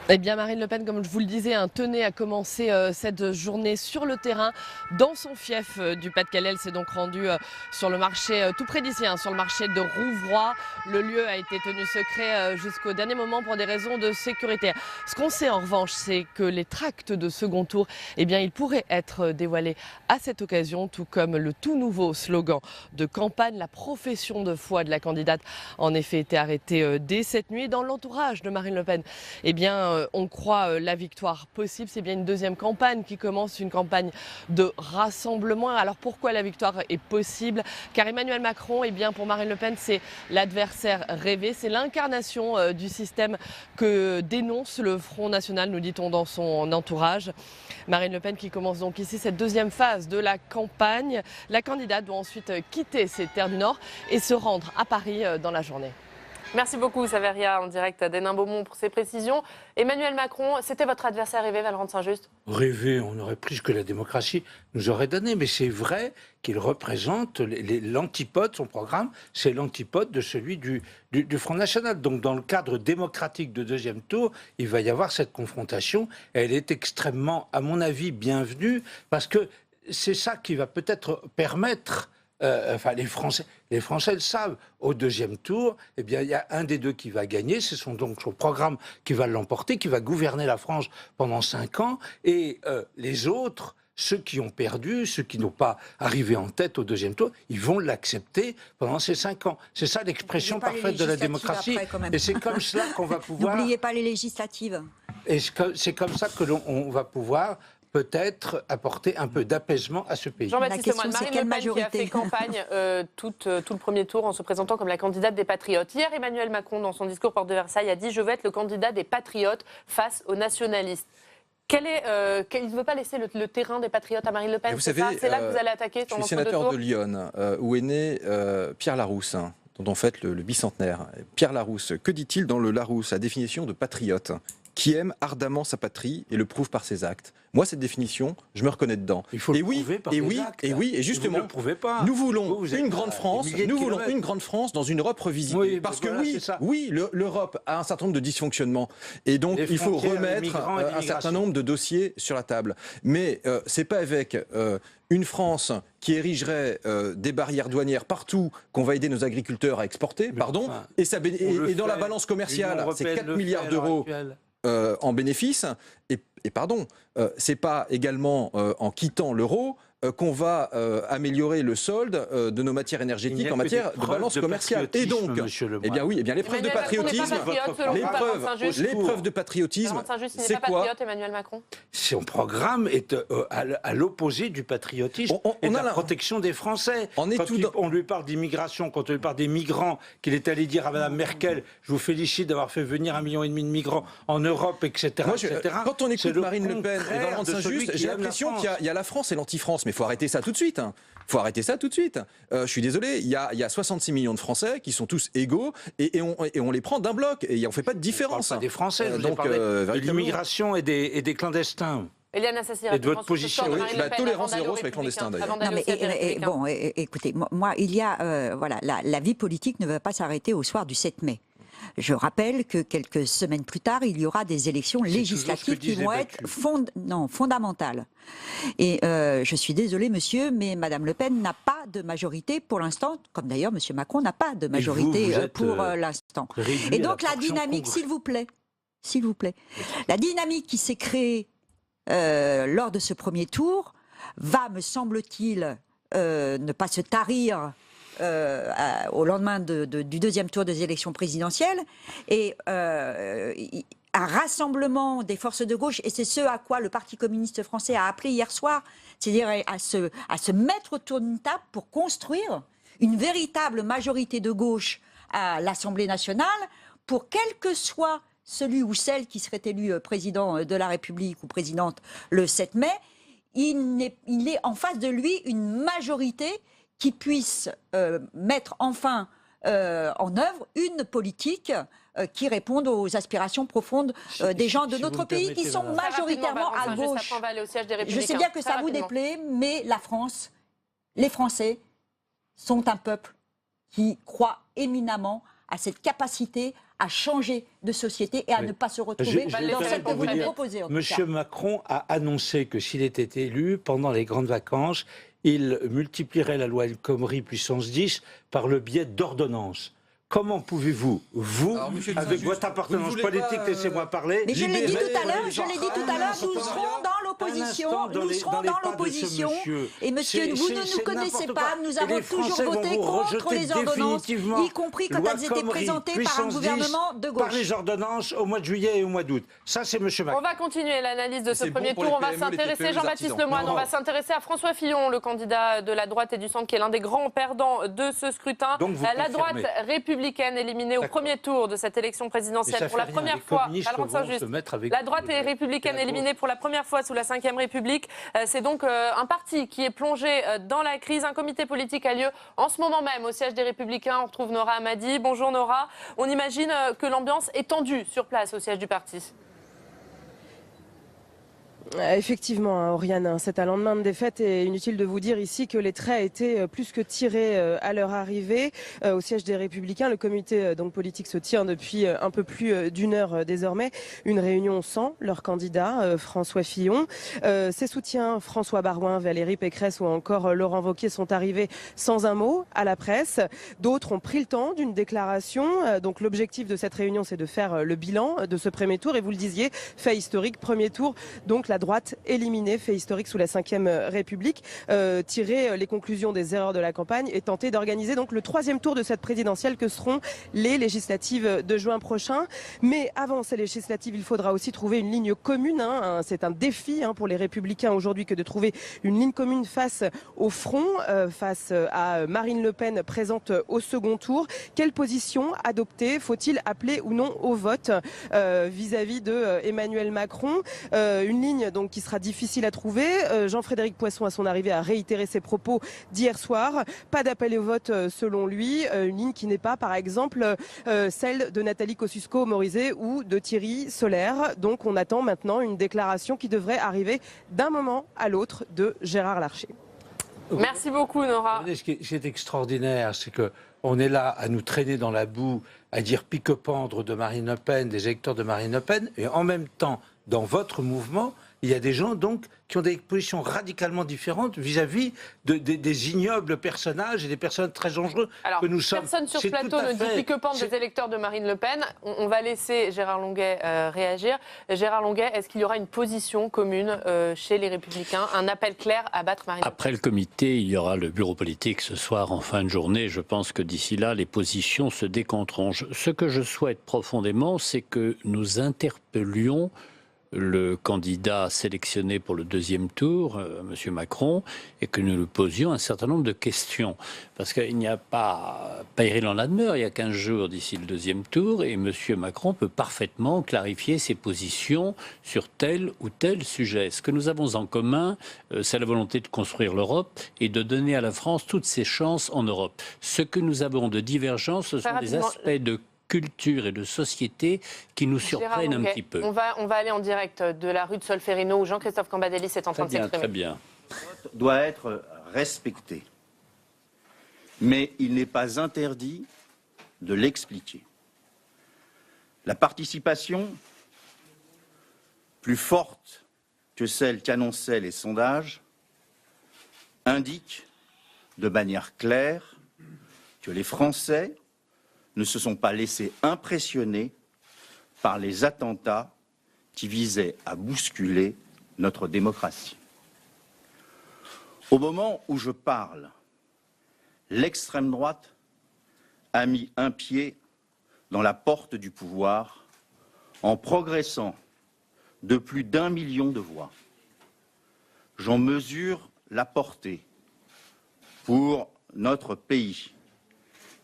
Eh bien, Marine Le Pen, comme je vous le disais, tenait à commencer cette journée sur le terrain, dans son fief du Pas-de-Calais. Elle s'est donc rendue sur le marché, tout près d'ici, sur le marché de Rouvroy. Le lieu a été tenu secret jusqu'au dernier moment pour des raisons de sécurité. Ce qu'on sait en revanche, c'est que les tracts de second tour, eh bien, ils pourraient être dévoilés à cette occasion, tout comme le tout nouveau slogan de campagne. La profession de foi de la candidate, en effet, était arrêtée dès cette nuit. Dans l'entourage de Marine Le Pen, eh bien, on croit la victoire possible. C'est bien une deuxième campagne qui commence, une campagne de rassemblement. Alors pourquoi la victoire est possible? Car Emmanuel Macron, eh bien, pour Marine Le Pen, c'est l'adversaire rêvé. C'est l'incarnation du système que dénonce le Front National, nous dit-on dans son entourage. Marine Le Pen qui commence donc ici cette deuxième phase de la campagne. La candidate doit ensuite quitter ses terres du Nord et se rendre à Paris dans la journée. Merci beaucoup, Saveria, en direct d'Hénin-Beaumont pour ces précisions. Emmanuel Macron, c'était votre adversaire rêvé, Valorant de Saint-Just? Rêvé, on aurait pris ce que la démocratie nous aurait donné, mais c'est vrai qu'il représente l'antipode, son programme, c'est l'antipode de celui du Front National. Donc dans le cadre démocratique de deuxième tour, il va y avoir cette confrontation. Et elle est extrêmement, à mon avis, bienvenue, parce que c'est ça qui va peut-être permettre... les Français le savent. Au deuxième tour, eh bien, il y a un des deux qui va gagner. C'est donc son programme qui va l'emporter, qui va gouverner la France pendant 5 ans. Et les autres, ceux qui ont perdu, ceux qui n'ont pas arrivé en tête au deuxième tour, ils vont l'accepter pendant ces 5 ans. C'est ça l'expression parfaite de la démocratie. Après, et c'est comme cela qu'on va pouvoir... N'oubliez pas les législatives. Et c'est comme ça que l'on va pouvoir... peut-être apporter un peu d'apaisement à ce pays. Jean-Baptiste Lemoyne, Marine Le Pen qui a fait campagne tout le premier tour en se présentant comme la candidate des Patriotes. Hier, Emmanuel Macron, dans son discours porte de Versailles, a dit « Je veux être le candidat des Patriotes face aux nationalistes ». Il ne veut pas laisser le terrain des Patriotes à Marine Le Pen, vous savez, c'est là que vous allez attaquer je suis sénateur de Lyon, où est né Pierre Larousse, dont on fête le bicentenaire. Pierre Larousse, que dit-il dans le Larousse, la définition de patriote ? Qui aime ardemment sa patrie et le prouve par ses actes. Moi, cette définition, je me reconnais dedans. Il faut le prouver par des actes. Et justement, nous voulons une grande France. Nous voulons une grande France dans une Europe revisitée. Oui, parce voilà, que l'Europe a un certain nombre de dysfonctionnements. Et donc, il faut remettre un certain nombre de dossiers sur la table. Mais c'est pas avec une France qui érigerait des barrières douanières partout qu'on va aider nos agriculteurs à exporter, et dans la balance commerciale, c'est 4 milliards d'euros en bénéfices. Et pardon, c'est pas également en quittant l'euro qu'on va améliorer le solde de nos matières énergétiques en matière de balance commerciale. Et donc, l'épreuve de patriotisme, l'épreuve de patriotisme, c'est quoi? Emmanuel Macron, son programme est à l'opposé du patriotisme et de la protection des Français. Quand on lui parle d'immigration, quand on lui parle des migrants, qu'il est allé dire à Mme Merkel, je vous félicite d'avoir fait venir 1,5 million de migrants en Europe, etc. Quand on écoute Marine Le Pen et Valorant de Saint-Just, j'ai l'impression qu'il y a la France et l'anti-France. Mais il faut arrêter ça tout de suite. Faut arrêter ça tout de suite. Je suis désolé, il y a 66 millions de Français qui sont tous égaux et on les prend d'un bloc et on ne fait pas de différence. Je ne parle pas des Français, je vous ai parlé de l'immigration et des clandestins. Eliane Assassi, et de votre position. Tolérance zéro sur les clandestins d'ailleurs. Écoutez, moi, il y a la vie politique ne va pas s'arrêter au soir du 7 mai. Je rappelle que quelques semaines plus tard, il y aura des élections législatives qui vont être fondamentales. Et je suis désolée, monsieur, mais Madame Le Pen n'a pas de majorité pour l'instant, comme d'ailleurs monsieur Macron n'a pas de majorité pour l'instant. Et donc la dynamique, s'il vous plaît, la dynamique qui s'est créée lors de ce premier tour va, me semble-t-il, ne pas se tarir au lendemain du deuxième tour des élections présidentielles, et un rassemblement des forces de gauche, et c'est ce à quoi le Parti communiste français a appelé hier soir, c'est-à-dire à se mettre autour d'une table pour construire une véritable majorité de gauche à l'Assemblée nationale, pour quel que soit celui ou celle qui serait élu président de la République ou présidente le 7 mai, il est en face de lui une majorité qui puisse mettre enfin en œuvre une politique qui réponde aux aspirations profondes des gens de notre pays qui sont majoritairement à gauche. Je sais bien que ça vous déplaît, mais la France, les Français sont un peuple qui croit éminemment à cette capacité à changer de société et à ne pas se retrouver dans celle que vous nous proposez. Monsieur Macron a annoncé que s'il était élu, pendant les grandes vacances, il multiplierait la loi El Khomri puissance 10 par le biais d'ordonnances. Comment pouvez-vous, vous, avec votre appartenance politique, laissez-moi parler... Mais je l'ai dit tout à l'heure, nous serons dans l'opposition, et monsieur, vous ne nous connaissez pas, nous avons toujours voté contre les ordonnances, y compris quand elles étaient présentées par un gouvernement de gauche. Par les ordonnances au mois de juillet et au mois d'août. Ça, c'est monsieur Macron. On va continuer l'analyse de ce premier tour, on va s'intéresser, Jean-Baptiste Lemoyne, on va s'intéresser à François Fillon, le candidat de la droite et du centre, qui est l'un des grands perdants de ce scrutin. La droite républicaine éliminée au premier tour de cette élection présidentielle pour la première fois. La droite est républicaine éliminée pour la première fois sous la Ve République. C'est donc un parti qui est plongé dans la crise. Un comité politique a lieu en ce moment même au siège des Républicains. On retrouve Nora Hamadi. Bonjour Nora. On imagine que l'ambiance est tendue sur place au siège du parti. Effectivement, Oriane, c'est un lendemain de défaite et inutile de vous dire ici que les traits étaient plus que tirés à leur arrivée. Au siège des Républicains, le comité donc politique se tient depuis un peu plus d'une heure désormais. Une réunion sans leur candidat, François Fillon. Ses soutiens, François Baroin, Valérie Pécresse ou encore Laurent Wauquiez sont arrivés sans un mot à la presse. D'autres ont pris le temps d'une déclaration. Donc l'objectif de cette réunion, c'est de faire le bilan de ce premier tour. Et vous le disiez, fait historique, premier tour. Donc la droite éliminée, fait historique sous la Ve République, tirer les conclusions des erreurs de la campagne et tenter d'organiser donc le troisième tour de cette présidentielle que seront les législatives de juin prochain. Mais avant ces législatives, il faudra aussi trouver une ligne commune. C'est un défi pour les Républicains aujourd'hui que de trouver une ligne commune face au front, face à Marine Le Pen présente au second tour. Quelle position adopter? Faut-il appeler ou non au vote vis-à-vis de Emmanuel Macron? Une ligne donc qui sera difficile à trouver. Jean-Frédéric Poisson, à son arrivée, a réitéré ses propos d'hier soir. Pas d'appel au vote selon lui. Une ligne qui n'est pas, par exemple, celle de Nathalie Kosciusko-Morizet ou de Thierry Solaire. Donc on attend maintenant une déclaration qui devrait arriver d'un moment à l'autre de Gérard Larcher. Merci beaucoup Nora. Ce qui est extraordinaire, c'est qu'on est là à nous traîner dans la boue, à dire pique-pendre de Marine Le Pen, des électeurs de Marine Le Pen, et en même temps, dans votre mouvement, il y a des gens donc qui ont des positions radicalement différentes vis-à-vis des ignobles personnages et des personnes très dangereux que nous sommes. Personne sur ce plateau ne dit que pendre des électeurs de Marine Le Pen. On va laisser Gérard Longuet réagir. Gérard Longuet, est-ce qu'il y aura une position commune chez les Républicains, un appel clair à battre Marine Le Pen? Après le comité, il y aura le bureau politique ce soir en fin de journée. Je pense que d'ici là, les positions se décanteront. Ce que je souhaite profondément, c'est que nous interpellions le candidat sélectionné pour le deuxième tour, M. Macron, et que nous lui posions un certain nombre de questions. Parce qu'il n'y a pas péril en la demeure, il y a 15 jours d'ici le deuxième tour, et M. Macron peut parfaitement clarifier ses positions sur tel ou tel sujet. Ce que nous avons en commun, c'est la volonté de construire l'Europe et de donner à la France toutes ses chances en Europe. Ce que nous avons de divergence, ce sont des aspects de culture et de société qui nous surprennent un petit peu. On va aller en direct de la rue de Solferino où Jean-Christophe Cambadélis est en train de s'exprimer. Très bien. Doit être respecté. Mais il n'est pas interdit de l'expliquer. La participation, plus forte que celle qu'annonçaient les sondages, indique de manière claire que les Français ne se sont pas laissés impressionner par les attentats qui visaient à bousculer notre démocratie. Au moment où je parle, l'extrême droite a mis un pied dans la porte du pouvoir en progressant de plus d'1 million de voix. J'en mesure la portée pour notre pays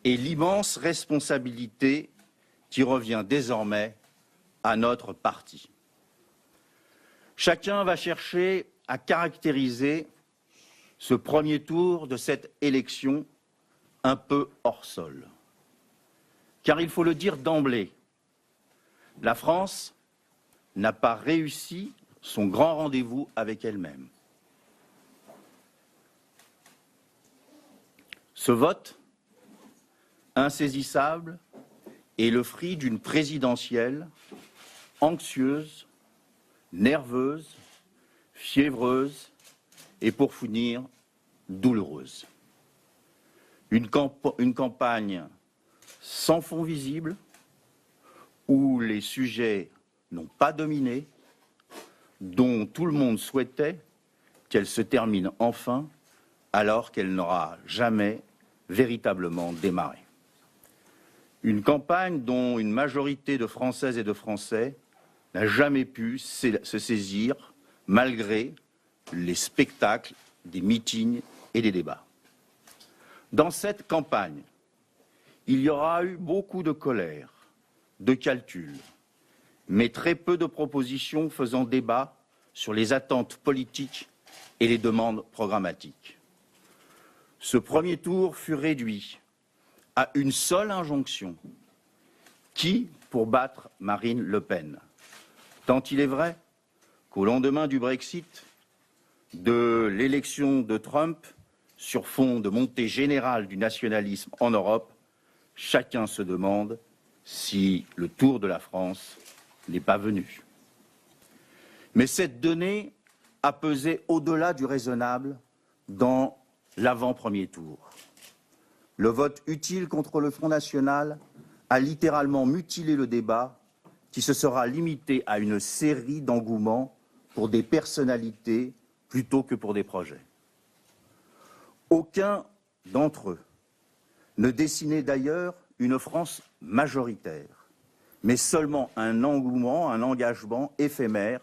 et l'immense responsabilité qui revient désormais à notre parti. Chacun va chercher à caractériser ce premier tour de cette élection un peu hors sol. Car il faut le dire d'emblée, la France n'a pas réussi son grand rendez-vous avec elle-même. Ce vote insaisissable, est le fruit d'une présidentielle anxieuse, nerveuse, fiévreuse et pour finir, douloureuse. Une campagne sans fond visible, où les sujets n'ont pas dominé, dont tout le monde souhaitait qu'elle se termine enfin, alors qu'elle n'aura jamais véritablement démarré. Une campagne dont une majorité de Françaises et de Français n'a jamais pu se saisir, malgré les spectacles, des meetings et des débats. Dans cette campagne, il y aura eu beaucoup de colère, de calculs, mais très peu de propositions faisant débat sur les attentes politiques et les demandes programmatiques. Ce premier tour fut réduit à une seule injonction. Qui pour battre Marine Le Pen? Tant il est vrai qu'au lendemain du Brexit, de l'élection de Trump, sur fond de montée générale du nationalisme en Europe, chacun se demande si le tour de la France n'est pas venu. Mais cette donnée a pesé au-delà du raisonnable dans l'avant-premier tour. Le vote utile contre le Front National a littéralement mutilé le débat qui se sera limité à une série d'engouements pour des personnalités plutôt que pour des projets. Aucun d'entre eux ne dessinait d'ailleurs une France majoritaire, mais seulement un engouement, un engagement éphémère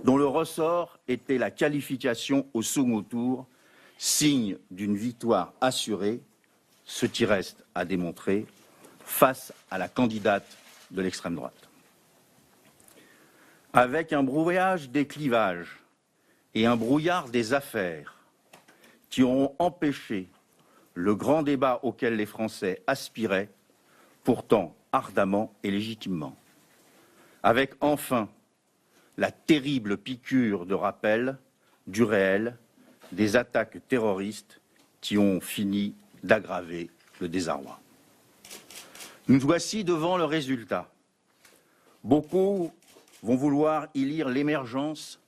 dont le ressort était la qualification au second tour, signe d'une victoire assurée, ce qui reste à démontrer, face à la candidate de l'extrême droite. Avec un brouillage des clivages et un brouillard des affaires qui auront empêché le grand débat auquel les Français aspiraient, pourtant ardemment et légitimement. Avec enfin la terrible piqûre de rappel du réel des attaques terroristes qui ont fini d'aggraver le désarroi. Nous voici devant le résultat. Beaucoup vont vouloir y lire l'émergence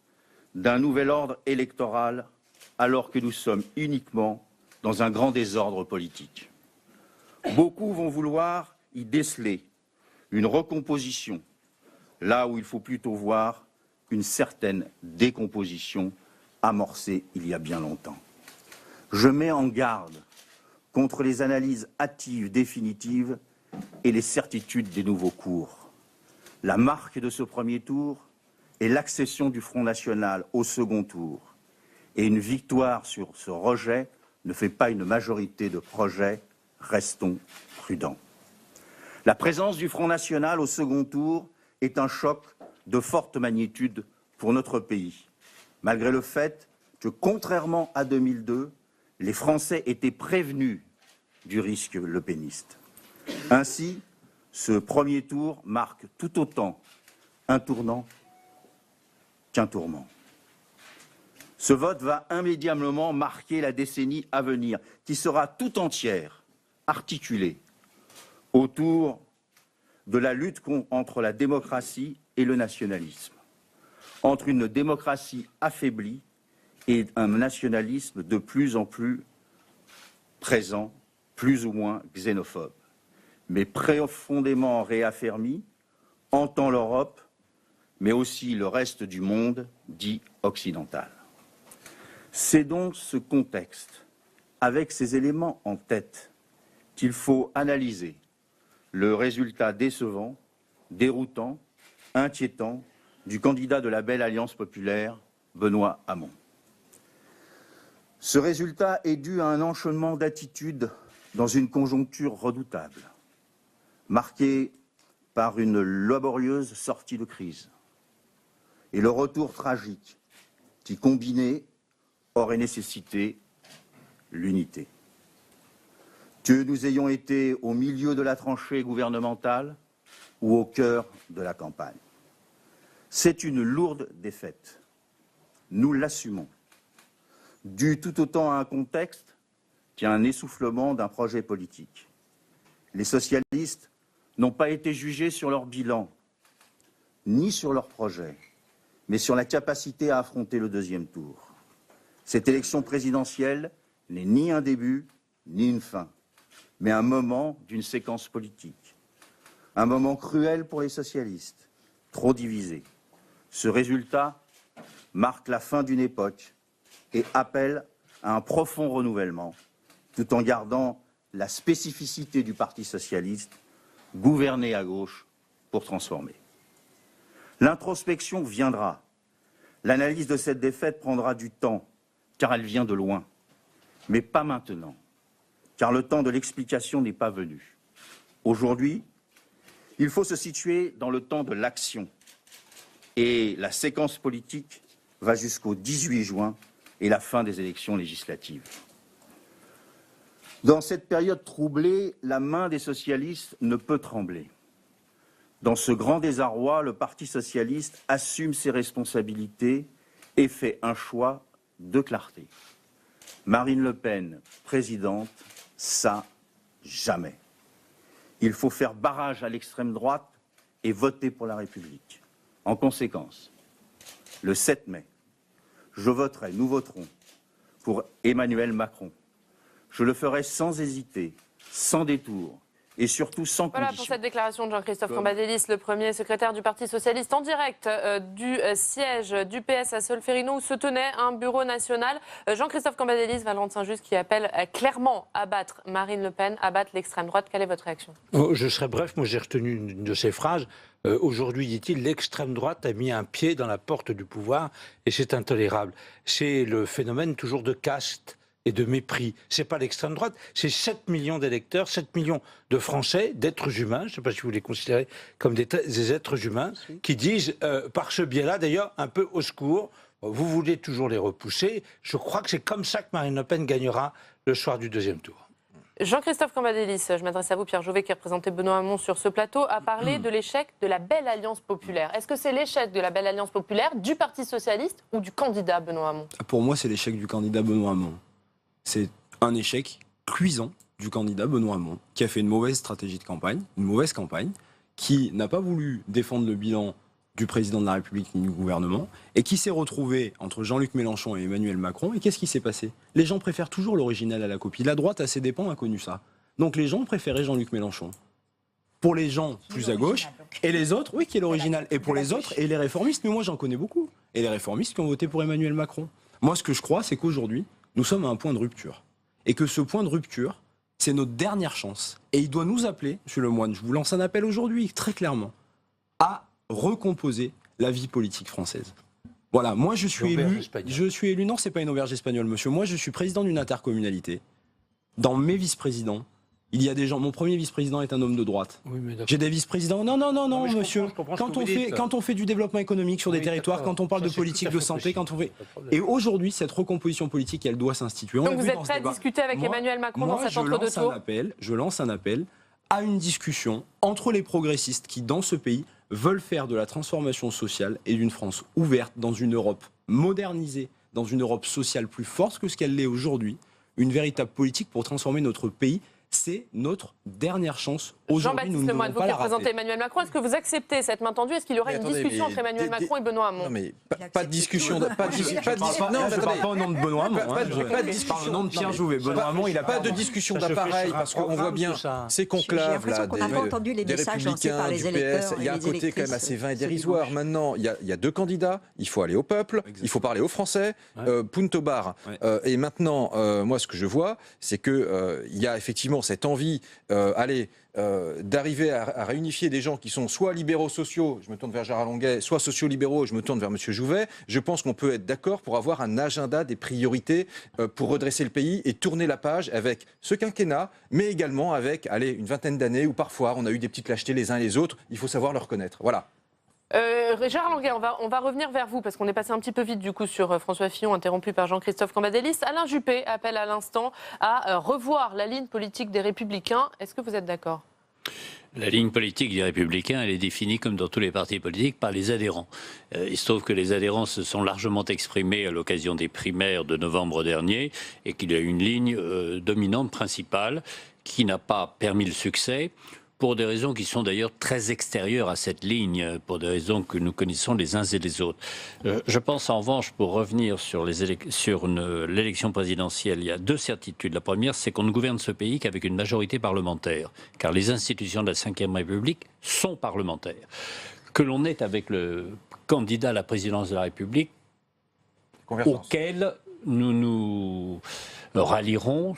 d'un nouvel ordre électoral alors que nous sommes uniquement dans un grand désordre politique. Beaucoup vont vouloir y déceler une recomposition, là où il faut plutôt voir une certaine décomposition amorcée il y a bien longtemps. Je mets en garde contre les analyses hâtives définitives et les certitudes des nouveaux cours. La marque de ce premier tour est l'accession du Front National au second tour. Et une victoire sur ce rejet ne fait pas une majorité de projets. Restons prudents. La présence du Front National au second tour est un choc de forte magnitude pour notre pays, malgré le fait que, contrairement à 2002, les Français étaient prévenus du risque lepéniste. Ainsi, ce premier tour marque tout autant un tournant qu'un tourment. Ce vote va immédiatement marquer la décennie à venir, qui sera tout entière articulée autour de la lutte entre la démocratie et le nationalisme, entre une démocratie affaiblie et un nationalisme de plus en plus présent, plus ou moins xénophobe, mais profondément réaffermi, entend l'Europe, mais aussi le reste du monde dit occidental. C'est dans ce contexte, avec ces éléments en tête, qu'il faut analyser le résultat décevant, déroutant, inquiétant du candidat de la belle Alliance populaire, Benoît Hamon. Ce résultat est dû à un enchaînement d'attitudes dans une conjoncture redoutable, marquée par une laborieuse sortie de crise et le retour tragique qui, combiné, aurait nécessité l'unité. Que nous ayons été au milieu de la tranchée gouvernementale ou au cœur de la campagne. C'est une lourde défaite. Nous l'assumons. Dû tout autant à un contexte qu'à un essoufflement d'un projet politique. Les socialistes n'ont pas été jugés sur leur bilan, ni sur leur projet, mais sur la capacité à affronter le deuxième tour. Cette élection présidentielle n'est ni un début, ni une fin, mais un moment d'une séquence politique. Un moment cruel pour les socialistes, trop divisés. Ce résultat marque la fin d'une époque et appelle à un profond renouvellement, tout en gardant la spécificité du Parti socialiste, gouverner à gauche pour transformer. L'introspection viendra. L'analyse de cette défaite prendra du temps, car elle vient de loin. Mais pas maintenant, car le temps de l'explication n'est pas venu. Aujourd'hui, il faut se situer dans le temps de l'action. Et la séquence politique va jusqu'au 18 juin et la fin des élections législatives. Dans cette période troublée, la main des socialistes ne peut trembler. Dans ce grand désarroi, le Parti socialiste assume ses responsabilités et fait un choix de clarté. Marine Le Pen, présidente, ça, jamais. Il faut faire barrage à l'extrême droite et voter pour la République. En conséquence, le 7 mai, nous voterons pour Emmanuel Macron. Je le ferai sans hésiter, sans détour. Et surtout sans Voilà condition. pour cette déclaration de Jean-Christophe Cambadélis, le premier secrétaire du Parti socialiste, en direct du siège du PS à Solferino où se tenait un bureau national. Jean-Christophe Cambadélis, Valentin Juste, qui appelle clairement à battre Marine Le Pen, à battre l'extrême droite. Quelle est votre réaction? Je serai bref, moi j'ai retenu une de ces phrases. Aujourd'hui, dit-il, l'extrême droite a mis un pied dans la porte du pouvoir et c'est intolérable. C'est le phénomène toujours de caste et de mépris. C'est pas l'extrême droite, c'est 7 millions d'électeurs, 7 millions de Français, d'êtres humains, je ne sais pas si vous les considérez comme des êtres humains, qui disent, par ce biais-là d'ailleurs, un peu au secours, vous voulez toujours les repousser, je crois que c'est comme ça que Marine Le Pen gagnera le soir du deuxième tour. Jean-Christophe Cambadélis, je m'adresse à vous, Pierre Jouvet, qui représentait Benoît Hamon sur ce plateau, a parlé de l'échec de la belle alliance populaire. Est-ce que c'est l'échec de la belle alliance populaire du Parti socialiste ou du candidat Benoît Hamon? Pour moi, c'est l'échec du candidat Benoît Hamon. C'est un échec cuisant du candidat Benoît Hamon, qui a fait une mauvaise stratégie de campagne, une mauvaise campagne, qui n'a pas voulu défendre le bilan du président de la République ni du gouvernement, et qui s'est retrouvé entre Jean-Luc Mélenchon et Emmanuel Macron. Et qu'est-ce qui s'est passé? Les gens préfèrent toujours l'original à la copie. La droite, à ses dépens, a connu ça. Donc les gens préféraient Jean-Luc Mélenchon. Pour les gens plus à gauche, et les autres, oui, qui est l'original. Et pour les autres, et les réformistes, mais moi j'en connais beaucoup. Et les réformistes qui ont voté pour Emmanuel Macron. Moi, ce que je crois, c'est qu'aujourd'hui, nous sommes à un point de rupture. Et que ce point de rupture, c'est notre dernière chance. Et il doit nous appeler, Monsieur Lemoine, je vous lance un appel aujourd'hui, très clairement, à recomposer la vie politique française. Voilà, moi je suis élu, non, c'est pas une auberge espagnole, monsieur. Moi je suis président d'une intercommunalité. Dans mes vice-présidents, il y a des gens. Mon premier vice-président est un homme de droite. Oui, j'ai des vice-présidents. Non, monsieur. Quand on fait du développement économique sur des territoires, quand on parle de politique de santé, quand on fait. Et aujourd'hui, cette recomposition politique, elle doit s'instituer. Donc vous êtes prêt à discuter avec Emmanuel Macron dans cet entre-deux-tours? Je lance un appel à une discussion entre les progressistes qui, dans ce pays, veulent faire de la transformation sociale et d'une France ouverte dans une Europe modernisée, dans une Europe sociale plus forte que ce qu'elle l'est aujourd'hui, une véritable politique pour transformer notre pays. C'est notre dernière chance. Aujourd'hui, nous ne devons pas la rater. Jean-Baptiste Lemoyne, vous qui représentez Emmanuel Macron, est-ce que vous acceptez cette main tendue? Est-ce qu'il y aura une discussion entre Emmanuel Macron et Benoît Hamon? Non, mais pas de discussion. Je ne parle pas au nom de Benoît Hamon. Je parle au nom de Pierre Jouvet. Benoît Hamon, il n'a pas de discussion d'appareil, parce qu'on voit bien ces conclaves là, des Républicains, du PS. Il y a un côté quand même assez vain et dérisoire. Maintenant, il y a deux candidats. Il faut aller au peuple, il faut parler aux Français. Punto bar. Et maintenant, moi, ce que je vois, c'est qu'il y a effectivement cette envie, d'arriver à réunifier des gens qui sont soit libéraux sociaux, je me tourne vers Gérard Longuet, soit sociaux-libéraux, je me tourne vers M. Jouvet. Je pense qu'on peut être d'accord pour avoir un agenda des priorités pour redresser le pays et tourner la page avec ce quinquennat, mais également avec une vingtaine d'années où parfois on a eu des petites lâchetés les uns et les autres. Il faut savoir le reconnaître. Voilà. Gérard Longuet, on va revenir vers vous parce qu'on est passé un petit peu vite du coup sur François Fillon, interrompu par Jean-Christophe Cambadélis. Alain Juppé appelle à l'instant à revoir la ligne politique des Républicains. Est-ce que vous êtes d'accord? La ligne politique des Républicains, elle est définie, comme dans tous les partis politiques, par les adhérents. Il se trouve que les adhérents se sont largement exprimés à l'occasion des primaires de novembre dernier et qu'il y a une ligne dominante principale qui n'a pas permis le succès. pour des raisons qui sont d'ailleurs très extérieures à cette ligne, pour des raisons que nous connaissons les uns et les autres. Je pense en revanche, pour revenir sur l'élection présidentielle, il y a deux certitudes. La première, c'est qu'on ne gouverne ce pays qu'avec une majorité parlementaire, car les institutions de la Ve République sont parlementaires. Que l'on est avec le candidat à la présidence de la République, auquel nous nous rallierons,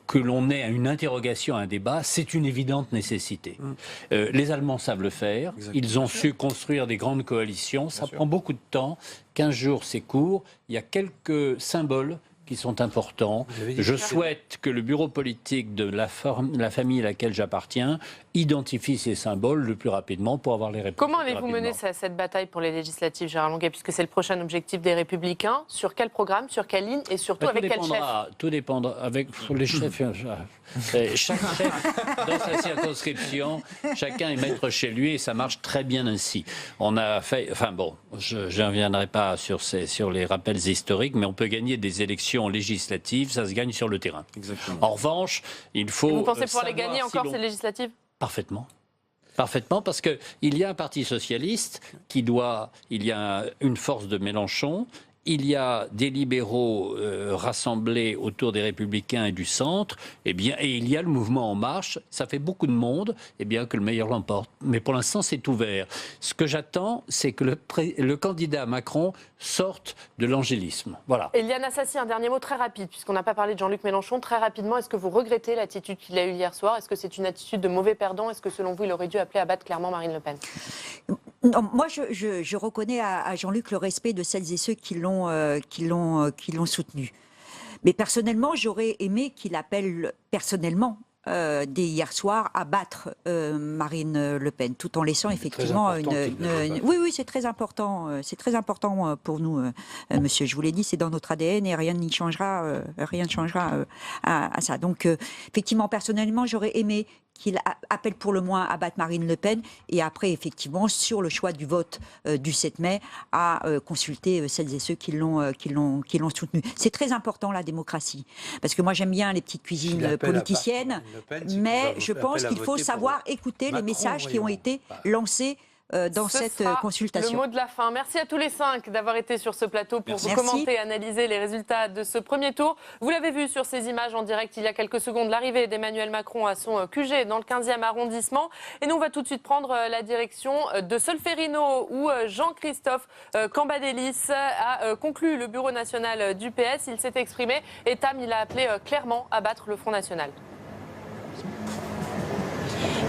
que l'on ait une interrogation, un débat, c'est une évidente nécessité. Les Allemands savent le faire. Exactement. Ils ont su construire des grandes coalitions. Ça prend beaucoup de temps. 15 jours, c'est court. Il y a quelques symboles qui sont importants. Je souhaite que le bureau politique de la famille à laquelle j'appartiens identifie ces symboles le plus rapidement pour avoir les réponses. Comment allez-vous mener cette bataille pour les législatives, Gérard Longuet, puisque c'est le prochain objectif des Républicains? Sur quel programme, sur quelle ligne et surtout avec quel chef? Tout dépendra avec les chefs. Chaque chef dans sa circonscription, chacun est maître chez lui et ça marche très bien ainsi. On a fait, enfin bon, je ne reviendrai pas sur les rappels historiques, mais on peut gagner des élections législatives, ça se gagne sur le terrain. Exactement. En revanche, il faut. Et vous pensez pouvoir les gagner encore ces législatives? Parfaitement. Parfaitement, parce qu'il y a un parti socialiste il y a une force de Mélenchon, il y a des libéraux rassemblés autour des Républicains et du centre, et il y a le mouvement En Marche. Ça fait beaucoup de monde, et bien que le meilleur l'emporte. Mais pour l'instant, c'est ouvert. Ce que j'attends, c'est que le candidat Macron sorte de l'angélisme. Voilà. Eliane Assassi, un dernier mot très rapide, puisqu'on n'a pas parlé de Jean-Luc Mélenchon. Très rapidement, est-ce que vous regrettez l'attitude qu'il a eue hier soir? Est-ce que c'est une attitude de mauvais perdant? Est-ce que selon vous, il aurait dû appeler à battre clairement Marine Le Pen? Non, moi, je reconnais à Jean-Luc le respect de celles et ceux qui l'ont soutenu. Mais personnellement, j'aurais aimé qu'il appelle personnellement dès hier soir à battre Marine Le Pen, tout en laissant effectivement Oui, c'est très important. C'est très important pour nous, monsieur. Je vous l'ai dit, c'est dans notre ADN et rien ne changera à ça. Donc, effectivement, personnellement, j'aurais aimé qu'il appelle pour le moins à battre Marine Le Pen et après, effectivement, sur le choix du vote du 7 mai, à consulter celles et ceux qui l'ont soutenu. C'est très important, la démocratie. Parce que moi, j'aime bien les petites cuisines politiciennes, mais je pense qu'il faut savoir écouter les messages qui ont été lancés dans cette consultation. Le mot de la fin. Merci à tous les 5 d'avoir été sur ce plateau pour commenter et analyser les résultats de ce premier tour. Vous l'avez vu sur ces images en direct il y a quelques secondes, l'arrivée d'Emmanuel Macron à son QG dans le 15e arrondissement. Et nous, on va tout de suite prendre la direction de Solferino où Jean-Christophe Cambadélis a conclu le bureau national du PS. Il s'est exprimé et Tam, il a appelé clairement à battre le Front National.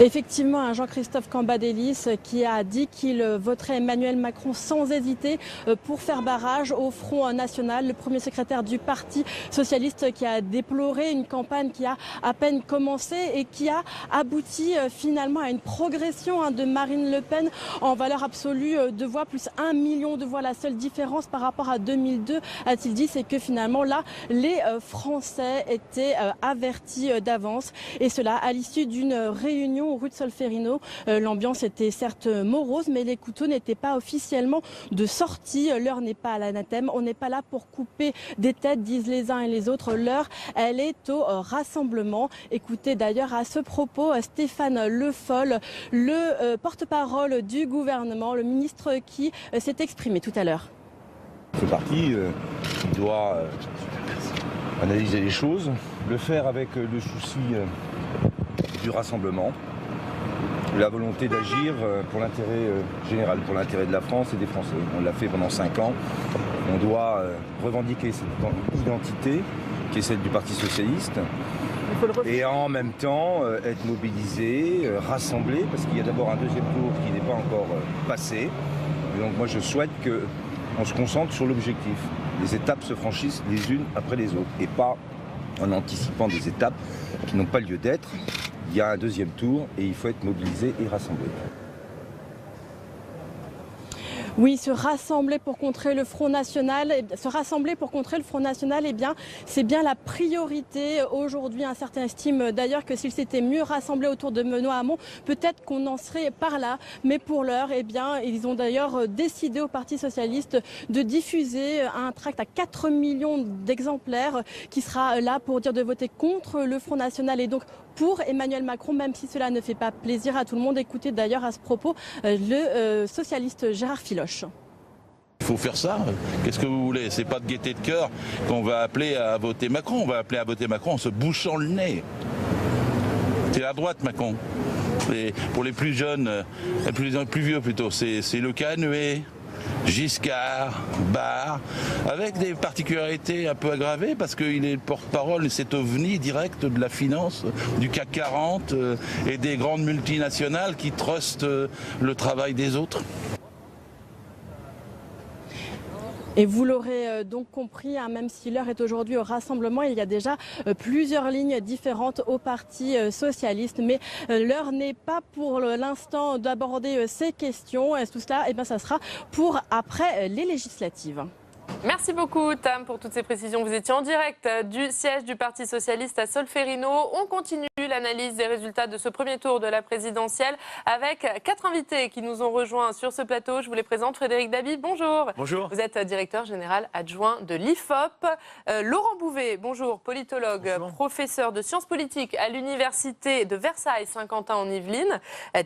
Effectivement, un Jean-Christophe Cambadélis qui a dit qu'il voterait Emmanuel Macron sans hésiter pour faire barrage au Front National. Le premier secrétaire du Parti Socialiste qui a déploré une campagne qui a à peine commencé et qui a abouti finalement à une progression de Marine Le Pen en valeur absolue de voix, plus 1 million de voix. La seule différence par rapport à 2002, a-t-il dit, c'est que finalement là, les Français étaient avertis d'avance et cela à l'issue d'une réunion rue de Solferino. L'ambiance était certes morose, mais les couteaux n'étaient pas officiellement de sortie. L'heure n'est pas à l'anathème. On n'est pas là pour couper des têtes, disent les uns et les autres. L'heure, elle est au rassemblement. Écoutez d'ailleurs à ce propos Stéphane Le Foll, le porte-parole du gouvernement, le ministre qui s'est exprimé tout à l'heure. Ce parti doit analyser les choses, le faire avec le souci du rassemblement, la volonté d'agir pour l'intérêt général, pour l'intérêt de la France et des Français. On l'a fait pendant 5 ans. On doit revendiquer cette identité qui est celle du Parti Socialiste et en même temps être mobilisé, rassemblé, parce qu'il y a d'abord un deuxième tour qui n'est pas encore passé. Et donc moi je souhaite qu'on se concentre sur l'objectif. Les étapes se franchissent les unes après les autres et pas en anticipant des étapes qui n'ont pas lieu d'être. Il y a un deuxième tour et il faut être mobilisé et rassemblé. Oui, se rassembler pour contrer le Front National, eh bien, c'est bien la priorité aujourd'hui. Certains estiment d'ailleurs que s'ils s'étaient mieux rassemblés autour de Benoît Hamon, peut-être qu'on en serait par là. Mais pour l'heure, eh bien, ils ont d'ailleurs décidé au Parti socialiste de diffuser un tract à 4 millions d'exemplaires qui sera là pour dire de voter contre le Front National et donc pour Emmanuel Macron, même si cela ne fait pas plaisir à tout le monde. Écoutez d'ailleurs à ce propos le socialiste Gérard Filoche. Il faut faire ça. Qu'est-ce que vous voulez? C'est pas de gaieté de cœur qu'on va appeler à voter Macron. On va appeler à voter Macron en se bouchant le nez. C'est la droite, Macron. Et pour les plus jeunes, les plus vieux plutôt, c'est Le Canuet, Giscard, Barre, avec des particularités un peu aggravées parce qu'il est le porte-parole de cet ovni direct de la finance, du CAC 40 et des grandes multinationales qui trustent le travail des autres. Et vous l'aurez donc compris, même si l'heure est aujourd'hui au rassemblement, il y a déjà plusieurs lignes différentes au Parti socialiste. Mais l'heure n'est pas pour l'instant d'aborder ces questions. Et tout cela, ça sera pour après les législatives. Merci beaucoup Tam pour toutes ces précisions. Vous étiez en direct du siège du Parti Socialiste à Solferino. On continue l'analyse des résultats de ce premier tour de la présidentielle avec 4 invités qui nous ont rejoints sur ce plateau. Je vous les présente. Frédéric Dabi, bonjour. Bonjour. Vous êtes directeur général adjoint de l'IFOP. Laurent Bouvet, bonjour, politologue, bonjour. Professeur de sciences politiques à l'université de Versailles Saint-Quentin en Yvelines.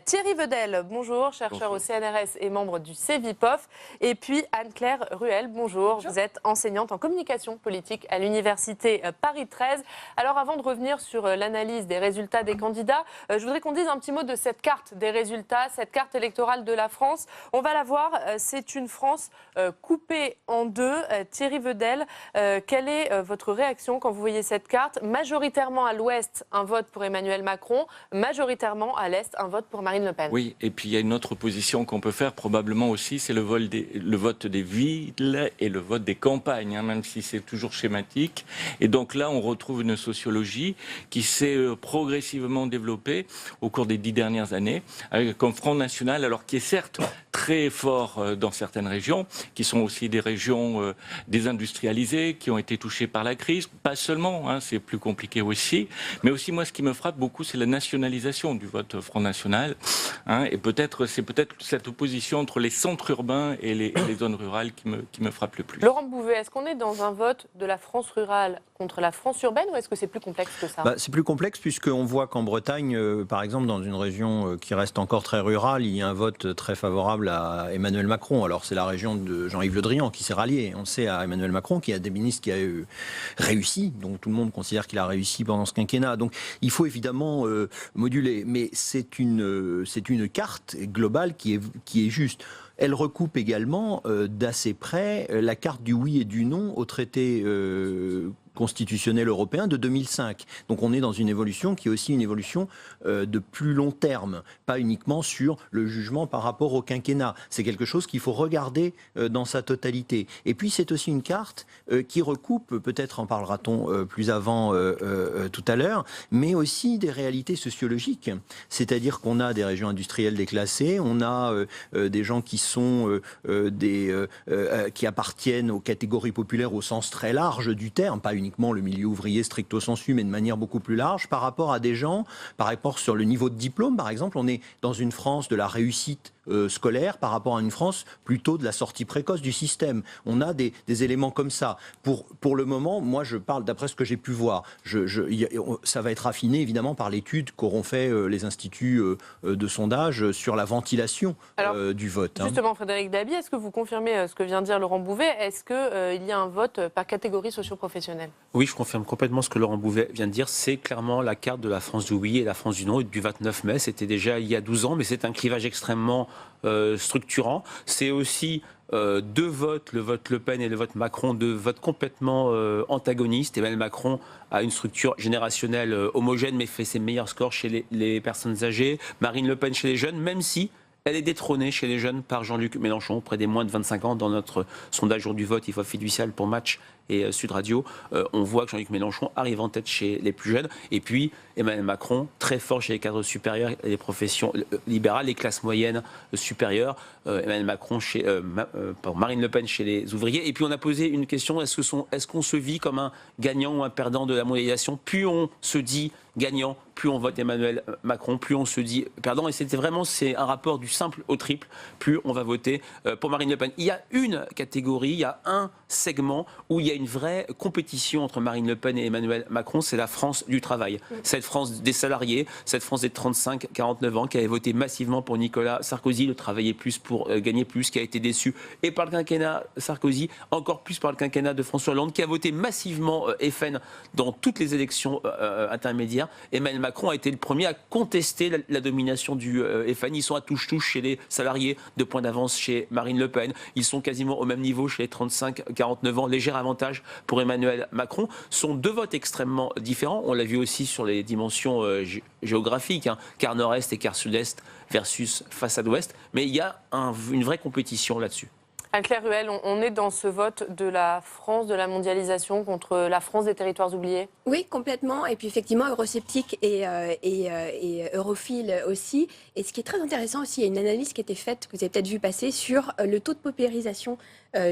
Thierry Vedel, bonjour, chercheur au CNRS et membre du CEVIPOF. Et puis Anne-Claire Ruel, bonjour. Vous êtes enseignante en communication politique à l'université Paris 13. Alors avant de revenir sur l'analyse des résultats des candidats, je voudrais qu'on dise un petit mot de cette carte des résultats, cette carte électorale de la France. On va la voir, c'est une France coupée en deux. Thierry Vedel, quelle est votre réaction quand vous voyez cette carte? Majoritairement à l'ouest, un vote pour Emmanuel Macron, majoritairement à l'est, un vote pour Marine Le Pen. Oui, et puis il y a une autre opposition qu'on peut faire probablement aussi, c'est le vote des villes et le vote des campagnes, même si c'est toujours schématique. Et donc là, on retrouve une sociologie qui s'est progressivement développée au cours des 10 dernières années, avec un Front National, alors qui est certes très fort dans certaines régions, qui sont aussi des régions désindustrialisées, qui ont été touchées par la crise. Pas seulement, c'est plus compliqué aussi. Mais aussi, moi, ce qui me frappe beaucoup, c'est la nationalisation du vote Front National. Et c'est peut-être cette opposition entre les centres urbains et les zones rurales qui me frappe le plus. Laurent Bouvet, est-ce qu'on est dans un vote de la France rurale contre la France urbaine ou est-ce que c'est plus complexe que ça? C'est plus complexe puisqu'on voit qu'en Bretagne, par exemple, dans une région qui reste encore très rurale, il y a un vote très favorable à Emmanuel Macron. Alors c'est la région de Jean-Yves Le Drian qui s'est rallié, on sait, à Emmanuel Macron, qui a des ministres qui a réussi, donc tout le monde considère qu'il a réussi pendant ce quinquennat. Donc il faut évidemment moduler, mais c'est une carte globale qui est juste. Elle recoupe également d'assez près la carte du oui et du non au traité constitutionnel européen de 2005. Donc on est dans une évolution qui est aussi une évolution de plus long terme, pas uniquement sur le jugement par rapport au quinquennat. C'est quelque chose qu'il faut regarder dans sa totalité. Et puis c'est aussi une carte qui recoupe, peut-être en parlera-t-on plus avant tout à l'heure, mais aussi des réalités sociologiques. C'est-à-dire qu'on a des régions industrielles déclassées, on a des gens qui sont qui appartiennent aux catégories populaires au sens très large du terme, pas uniquement le milieu ouvrier stricto sensu, mais de manière beaucoup plus large, par rapport à des gens, par rapport sur le niveau de diplôme, par exemple, on est dans une France de la réussite scolaire par rapport à une France plutôt de la sortie précoce du système. On a des éléments comme ça. Pour le moment, moi je parle d'après ce que j'ai pu voir. Ça va être affiné évidemment par l'étude qu'auront fait les instituts de sondage sur la ventilation du vote. Justement, Frédéric Dabi, est-ce que vous confirmez ce que vient de dire Laurent Bouvet? Est-ce qu'il y a un vote par catégorie socio-professionnelle? Oui, je confirme complètement ce que Laurent Bouvet vient de dire. C'est clairement la carte de la France du oui et la France du non du 29 mai. C'était déjà il y a 12 ans, mais c'est un clivage extrêmement structurant. C'est aussi deux votes, le vote Le Pen et le vote Macron, deux votes complètement antagonistes. Emmanuel Macron a une structure générationnelle homogène, mais fait ses meilleurs scores chez les personnes âgées. Marine Le Pen chez les jeunes, même si Elle est détrônée chez les jeunes par Jean-Luc Mélenchon, près des moins de 25 ans. Dans notre sondage jour du vote, il faut fiducial pour Match et Sud Radio, on voit que Jean-Luc Mélenchon arrive en tête chez les plus jeunes. Et puis Emmanuel Macron, très fort chez les cadres supérieurs et les professions libérales, les classes moyennes supérieures. Emmanuel Macron Marine Le Pen chez les ouvriers. Et puis on a posé une question, est-ce qu'on se vit comme un gagnant ou un perdant de la mondialisation? Plus on se dit gagnant, plus on vote Emmanuel Macron, plus on se dit perdant. Et c'est un rapport du simple au triple, plus on va voter pour Marine Le Pen. Il y a une catégorie, il y a un segment où il y a une vraie compétition entre Marine Le Pen et Emmanuel Macron, c'est la France du travail. Cette France des salariés, cette France des 35-49 ans qui avait voté massivement pour Nicolas Sarkozy, le travailler plus pour gagner plus, qui a été déçu et par le quinquennat Sarkozy, encore plus par le quinquennat de François Hollande, qui a voté massivement FN dans toutes les élections intermédiaires. Emmanuel Macron a été le premier à contester la domination du FN. Ils sont à touche-touche chez les salariés, 2 points d'avance chez Marine Le Pen. Ils sont quasiment au même niveau chez les 35-49 ans. Léger avantage pour Emmanuel Macron. Ce sont 2 votes extrêmement différents. On l'a vu aussi sur les dimensions géographiques, quart nord-est et quart sud-est versus façade ouest. Mais il y a une vraie compétition là-dessus. Anne-Claire Ruel, on est dans ce vote de la France de la mondialisation contre la France des territoires oubliés? Oui, complètement. Et puis effectivement, eurosceptique et europhile aussi. Et ce qui est très intéressant aussi, il y a une analyse qui a été faite, que vous avez peut-être vu passer, sur le taux de paupérisation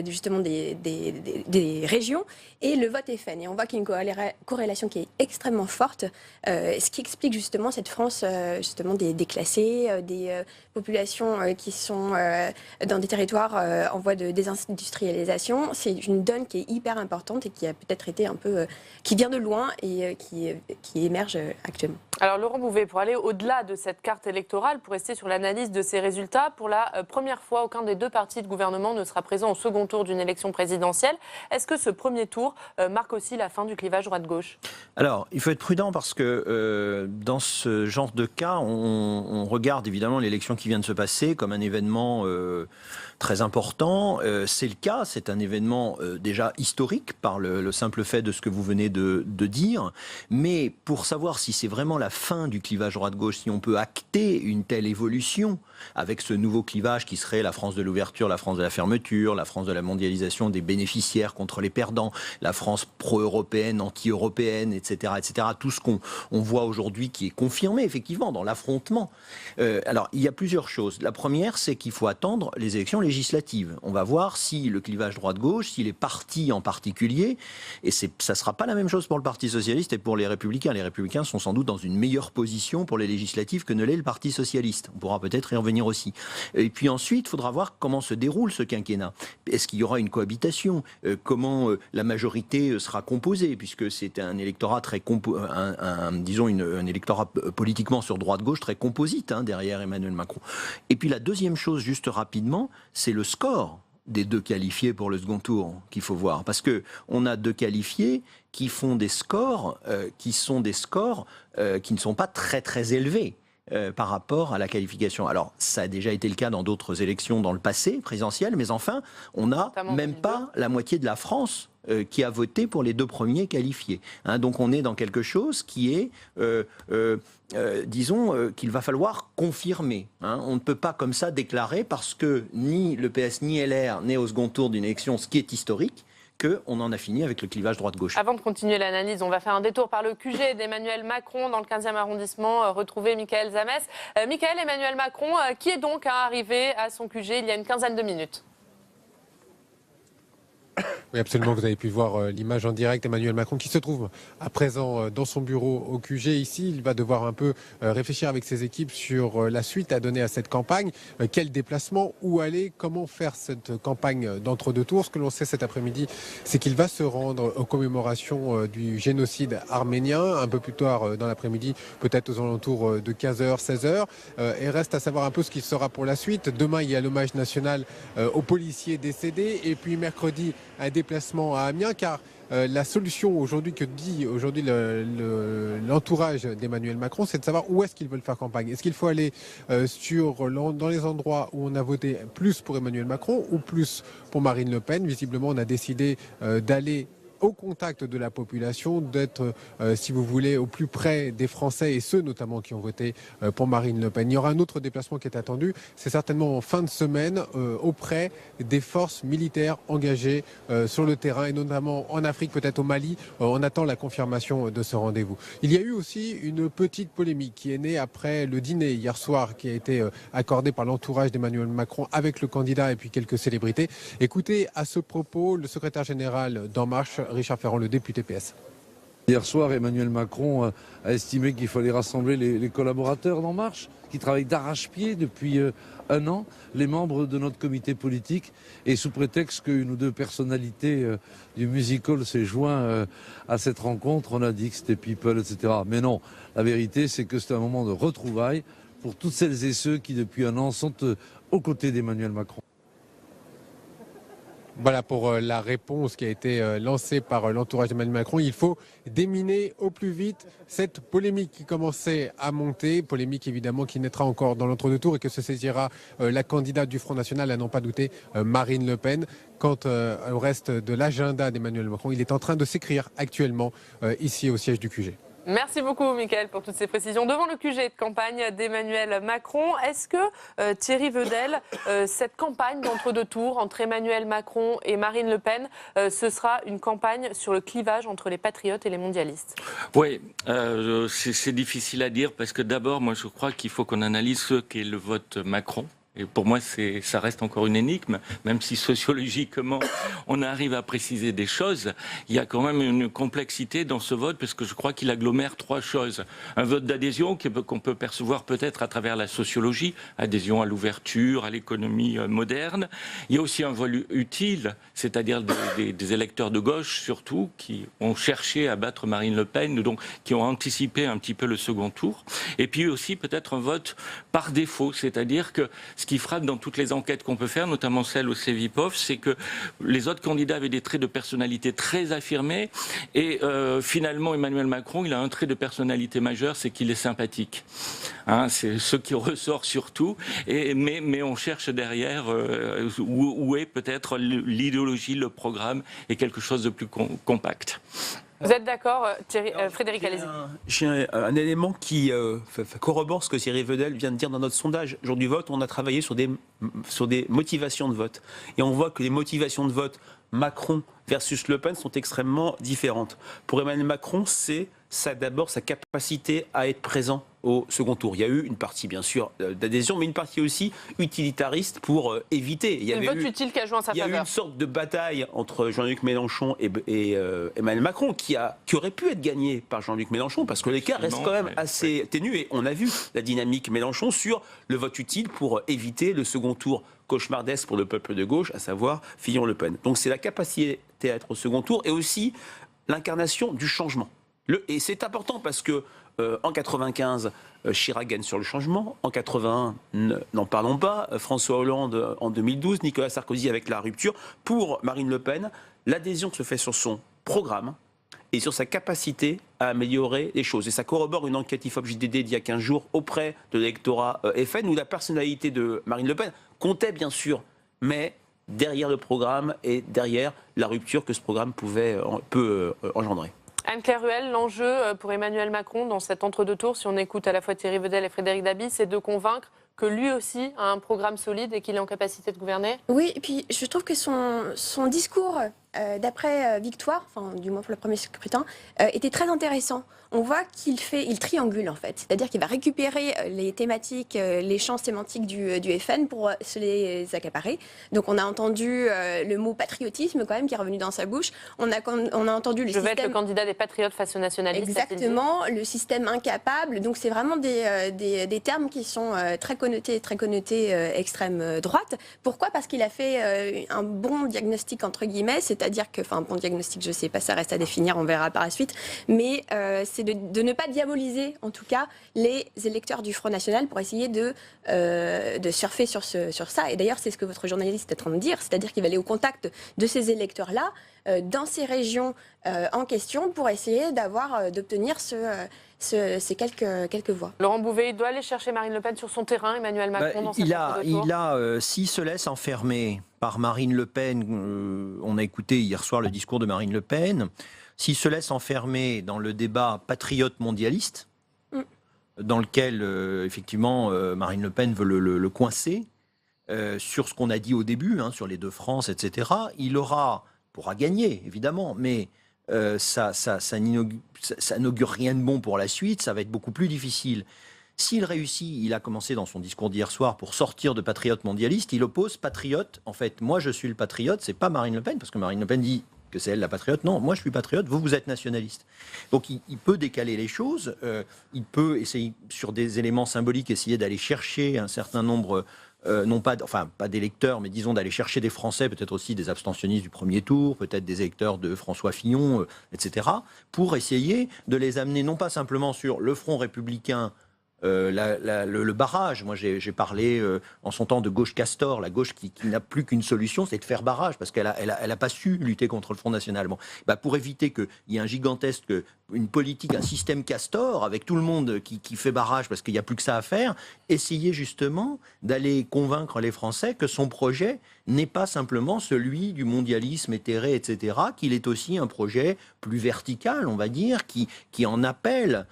justement des régions et le vote FN. Et on voit qu'il y a une corrélation qui est extrêmement forte, ce qui explique justement cette France justement des déclassés, des populations qui sont dans des territoires en voie de désindustrialisation. C'est une donne qui est hyper importante et qui a peut-être été un peu... qui vient de loin et qui émerge actuellement. Alors Laurent Bouvet, pour aller au-delà de cette carte électorale, pour rester sur l'analyse de ces résultats, pour la première fois, aucun des 2 partis de gouvernement ne sera présent au second tour d'une élection présidentielle. Est-ce que ce premier tour marque aussi la fin du clivage droite-gauche? Alors, il faut être prudent parce que dans ce genre de cas, on regarde évidemment l'élection qui vient de se passer comme un événement très important. C'est le cas, c'est un événement déjà historique par le simple fait de ce que vous venez de dire. Mais pour savoir si c'est vraiment la fin du clivage droite-gauche, si on peut acter une telle évolution avec ce nouveau clivage qui serait la France de l'ouverture, la France de la fermeture, la France de la mondialisation des bénéficiaires contre les perdants, la France pro-européenne, anti-européenne, etc., etc. Tout ce qu'on voit aujourd'hui qui est confirmé effectivement dans l'affrontement. Alors, il y a plusieurs choses. La première, c'est qu'il faut attendre les élections législatives. On va voir si le clivage droite-gauche, si les partis en particulier, et ça ne sera pas la même chose pour le Parti socialiste et pour les Républicains. Les Républicains sont sans doute dans une meilleure position pour les législatives que ne l'est le Parti socialiste. On pourra peut-être y revenir aussi. Et puis ensuite, il faudra voir comment se déroule ce quinquennat. Est-ce qu'il y aura une cohabitation? Comment la majorité sera composée? Puisque c'est un électorat très un électorat politiquement sur droite-gauche très composite derrière Emmanuel Macron. Et puis la deuxième chose, juste rapidement, c'est le score des 2 qualifiés pour le second tour qu'il faut voir. Parce qu'on a 2 qualifiés qui font des scores qui ne sont pas très très élevés. Par rapport à la qualification. Alors, ça a déjà été le cas dans d'autres élections dans le passé, présidentielles, mais enfin, on n'a même pas la moitié de la France qui a voté pour les 2 premiers qualifiés. Donc, on est dans quelque chose qui est, disons, qu'il va falloir confirmer. On ne peut pas comme ça déclarer, parce que ni le PS ni LR n'est au second tour d'une élection, ce qui est historique, qu'on en a fini avec le clivage droite-gauche. Avant de continuer l'analyse, on va faire un détour par le QG d'Emmanuel Macron dans le 15e arrondissement, retrouver Michael Zamès. Michael, Emmanuel Macron, qui est donc arrivé à son QG il y a une quinzaine de minutes. Oui, absolument. Vous avez pu voir l'image en direct. Emmanuel Macron qui se trouve à présent dans son bureau au QG ici. Il va devoir un peu réfléchir avec ses équipes sur la suite à donner à cette campagne. Quel déplacement, où aller, comment faire cette campagne d'entre-deux tours. Ce que l'on sait cet après-midi, c'est qu'il va se rendre aux commémorations du génocide arménien un peu plus tard dans l'après-midi, peut-être aux alentours de 15h, 16h. Et reste à savoir un peu ce qu'il sera pour la suite. Demain, il y a l'hommage national aux policiers décédés. Et puis mercredi, un déplacement à Amiens, car la solution aujourd'hui que dit aujourd'hui l'entourage d'Emmanuel Macron, c'est de savoir où est-ce qu'ils veulent faire campagne. Est-ce qu'il faut aller dans les endroits où on a voté plus pour Emmanuel Macron ou plus pour Marine Le Pen? Visiblement, on a décidé d'aller au contact de la population, d'être, si vous voulez, au plus près des Français et ceux notamment qui ont voté pour Marine Le Pen. Il y aura un autre déplacement qui est attendu, c'est certainement en fin de semaine auprès des forces militaires engagées sur le terrain et notamment en Afrique, peut-être au Mali. On attend la confirmation de ce rendez-vous. Il y a eu aussi une petite polémique qui est née après le dîner hier soir qui a été accordé par l'entourage d'Emmanuel Macron avec le candidat et puis quelques célébrités. Écoutez à ce propos le secrétaire général d'En Marche, Richard Ferrand, le député PS. Hier soir, Emmanuel Macron a estimé qu'il fallait rassembler les collaborateurs d'En Marche, qui travaillent d'arrache-pied depuis un an, les membres de notre comité politique, et sous prétexte qu'une ou deux personnalités du musical s'est joint à cette rencontre, on a dit que c'était people, etc. Mais non, la vérité c'est que c'est un moment de retrouvailles pour toutes celles et ceux qui depuis un an sont aux côtés d'Emmanuel Macron. Voilà pour la réponse qui a été lancée par l'entourage d'Emmanuel Macron. Il faut déminer au plus vite cette polémique qui commençait à monter, polémique évidemment qui naîtra encore dans l'entre-deux tours et que se saisira la candidate du Front National, à n'en pas douter, Marine Le Pen. Quant au reste de l'agenda d'Emmanuel Macron, il est en train de s'écrire actuellement ici au siège du QG. Merci beaucoup, Mickaël, pour toutes ces précisions. Devant le QG de campagne d'Emmanuel Macron, est-ce que, Thierry Vedel, cette campagne d'entre-deux tours entre Emmanuel Macron et Marine Le Pen, ce sera une campagne sur le clivage entre les patriotes et les mondialistes? Oui, c'est difficile à dire parce que d'abord, moi je crois qu'il faut qu'on analyse ce qu'est le vote Macron. Et pour moi, ça reste encore une énigme, même si sociologiquement, on arrive à préciser des choses. Il y a quand même une complexité dans ce vote, parce que je crois qu'il agglomère trois choses. Un vote d'adhésion qu'on peut percevoir peut-être à travers la sociologie, adhésion à l'ouverture, à l'économie moderne. Il y a aussi un vote utile, c'est-à-dire des électeurs de gauche, surtout, qui ont cherché à battre Marine Le Pen, donc qui ont anticipé un petit peu le second tour. Et puis aussi peut-être un vote par défaut, c'est-à-dire que ce qui frappe dans toutes les enquêtes qu'on peut faire, notamment celle au Cevipof, c'est que les autres candidats avaient des traits de personnalité très affirmés et finalement Emmanuel Macron, il a un trait de personnalité majeur, c'est qu'il est sympathique. Hein, c'est ce qui ressort surtout, mais on cherche derrière où est peut-être l'idéologie, le programme et quelque chose de plus compact. Vous êtes d'accord, Frédéric, allez-y. J'ai un élément qui corrobore ce que Thierry Vedel vient de dire dans notre sondage. Jour du vote, on a travaillé sur des motivations de vote. Et on voit que les motivations de vote Macron versus Le Pen sont extrêmement différentes. Pour Emmanuel Macron, c'est d'abord sa capacité à être présent au second tour. Il y a eu une partie, bien sûr, d'adhésion, mais une partie aussi utilitariste pour éviter. Il y avait vote utile qui a joué en sa faveur. Il y a eu une sorte de bataille entre Jean-Luc Mélenchon et Emmanuel Macron qui aurait pu être gagné par Jean-Luc Mélenchon parce que l'écart reste quand même assez ténu et on a vu la dynamique Mélenchon sur le vote utile pour éviter le second tour cauchemardesque pour le peuple de gauche, à savoir Fillon-Le Pen. Donc c'est la capacité à être au second tour et aussi l'incarnation du changement. Et c'est important parce que en 95, Chirac gagne sur le changement. En 81, n'en parlons pas. François Hollande en 2012, Nicolas Sarkozy avec la rupture. Pour Marine Le Pen, l'adhésion se fait sur son programme et sur sa capacité à améliorer les choses. Et ça corrobore une enquête IFOP-JDD d'il y a 15 jours auprès de l'électorat FN où la personnalité de Marine Le Pen comptait bien sûr, mais derrière le programme et derrière la rupture que ce programme peut engendrer. Anne-Claire Ruel, l'enjeu pour Emmanuel Macron dans cet entre-deux tours, si on écoute à la fois Thierry Vedel et Frédéric Dabi, c'est de convaincre que lui aussi a un programme solide et qu'il est en capacité de gouverner? Oui, et puis je trouve que son discours d'après victoire, enfin du moins pour le premier scrutin, était très intéressant. On voit qu'il triangule en fait, c'est-à-dire qu'il va récupérer les thématiques, les champs sémantiques du FN pour se les accaparer. Donc on a entendu le mot patriotisme quand même qui est revenu dans sa bouche. On a entendu le système... Je vais être le candidat des patriotes face aux nationalistes. Exactement, le système incapable. Donc c'est vraiment des termes qui sont très connotés extrême droite. Pourquoi? Parce qu'il a fait un bon diagnostic entre guillemets, c'est-à-dire que, enfin un bon diagnostic, je sais pas, ça reste à définir, on verra par la suite, mais c'est de ne pas diaboliser en tout cas les électeurs du Front National pour essayer de surfer sur ça. Et d'ailleurs c'est ce que votre journaliste est en train de dire, c'est-à-dire qu'il va aller au contact de ces électeurs-là dans ces régions en question pour essayer d'obtenir ces quelques voix. Laurent Bouvet, il doit aller chercher Marine Le Pen sur son terrain, Emmanuel Macron, dans cette s'il se laisse enfermer par Marine Le Pen, on a écouté hier soir le discours de Marine Le Pen, s'il se laisse enfermer dans le débat patriote mondialiste, dans lequel, effectivement, Marine Le Pen veut le coincer, sur ce qu'on a dit au début, sur les deux France, etc., il pourra gagner, évidemment, mais ça n'augure rien de bon pour la suite, ça va être beaucoup plus difficile. S'il réussit, il a commencé dans son discours d'hier soir pour sortir de patriote mondialiste, il oppose patriote. En fait, moi je suis le patriote, c'est pas Marine Le Pen, parce que Marine Le Pen dit que c'est elle la patriote. Non, moi je suis patriote, vous êtes nationaliste. Donc il peut décaler les choses, il peut essayer, sur des éléments symboliques, essayer d'aller chercher un certain nombre, non pas, enfin pas d'électeurs, mais disons d'aller chercher des Français, peut-être aussi des abstentionnistes du premier tour, peut-être des électeurs de François Fillon, etc., pour essayer de les amener non pas simplement sur le front républicain, le barrage. Moi, j'ai parlé en son temps de gauche castor, la gauche qui n'a plus qu'une solution, c'est de faire barrage, parce qu'elle a pas su lutter contre le Front National. Bon, pour éviter qu'il y ait un gigantesque, une politique, un système castor, avec tout le monde qui fait barrage, parce qu'il n'y a plus que ça à faire, essayer justement d'aller convaincre les Français que son projet n'est pas simplement celui du mondialisme éthéré, etc., qu'il est aussi un projet plus vertical, on va dire, qui en appelle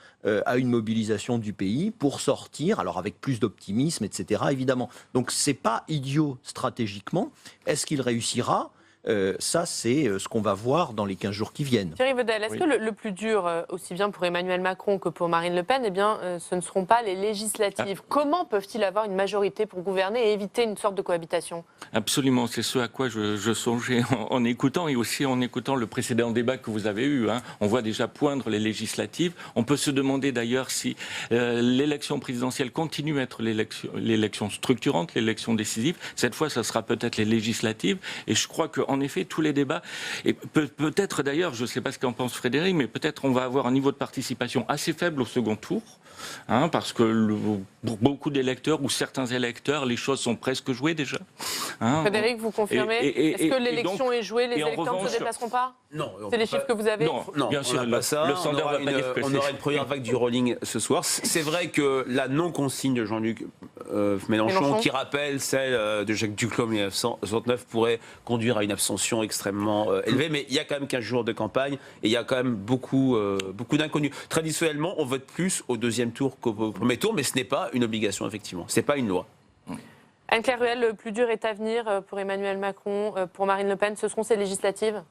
à une mobilisation du pays pour sortir, alors avec plus d'optimisme, etc., évidemment. Donc c'est pas idiot stratégiquement. Est-ce qu'il réussira ? Ça, c'est ce qu'on va voir dans les 15 jours qui viennent. Thierry Vedel, est-ce que le plus dur, aussi bien pour Emmanuel Macron que pour Marine Le Pen, ce ne seront pas les législatives ? Comment peuvent-ils avoir une majorité pour gouverner et éviter une sorte de cohabitation ? Absolument, c'est ce à quoi je songeais en écoutant, et aussi en écoutant le précédent débat que vous avez eu. On voit déjà poindre les législatives. On peut se demander d'ailleurs si l'élection présidentielle continue à être l'élection structurante, l'élection décisive. Cette fois, ça sera peut-être les législatives. Et je crois que en effet, tous les débats, et peut-être d'ailleurs, je ne sais pas ce qu'en pense Frédéric, mais peut-être on va avoir un niveau de participation assez faible au second tour, parce que pour beaucoup d'électeurs ou certains électeurs, les choses sont presque jouées déjà. Frédéric, vous confirmez ? Est-ce que l'élection est jouée, les électeurs ne se déplaceront pas ? Non. C'est les chiffres que vous avez ? Non, bien sûr, on n'a pas ça. Le sondeur va pas dire que on aura une première vague du rolling ce soir. C'est vrai que la non-consigne de Jean-Luc Mélenchon, qui rappelle celle de Jacques Duclos en 1969, pourrait conduire à une abstention extrêmement élevée. Mais il y a quand même 15 jours de campagne et il y a quand même beaucoup d'inconnus. Traditionnellement, on vote plus au deuxième tour qu'au premier tour, mais ce n'est pas une obligation, effectivement. Ce n'est pas une loi. Anne-Claire Ruel, le plus dur est à venir pour Emmanuel Macron, pour Marine Le Pen, ce seront ces législatives ?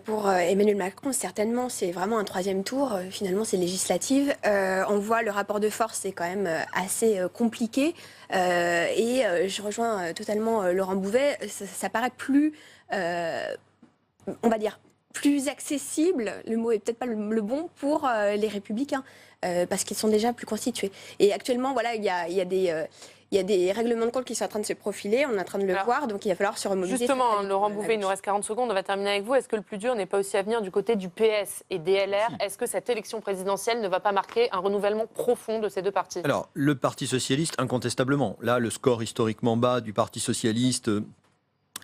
Pour Emmanuel Macron, certainement, c'est vraiment un troisième tour. Finalement, c'est législative. On voit le rapport de force, c'est quand même assez compliqué. Et je rejoins totalement Laurent Bouvet. Ça paraît plus, on va dire, plus accessible. Le mot est peut-être pas le bon pour les Républicains, parce qu'ils sont déjà plus constitués. Et actuellement, voilà, il y a des règlements de compte qui sont en train de se profiler, on est en train de le voir, donc il va falloir se remobiliser. Justement, Laurent Bouvet, il nous reste 40 secondes, on va terminer avec vous. Est-ce que le plus dur n'est pas aussi à venir du côté du PS et des LR ? Est-ce que cette élection présidentielle ne va pas marquer un renouvellement profond de ces deux partis ? Alors, le Parti socialiste, incontestablement. Là, le score historiquement bas du Parti socialiste...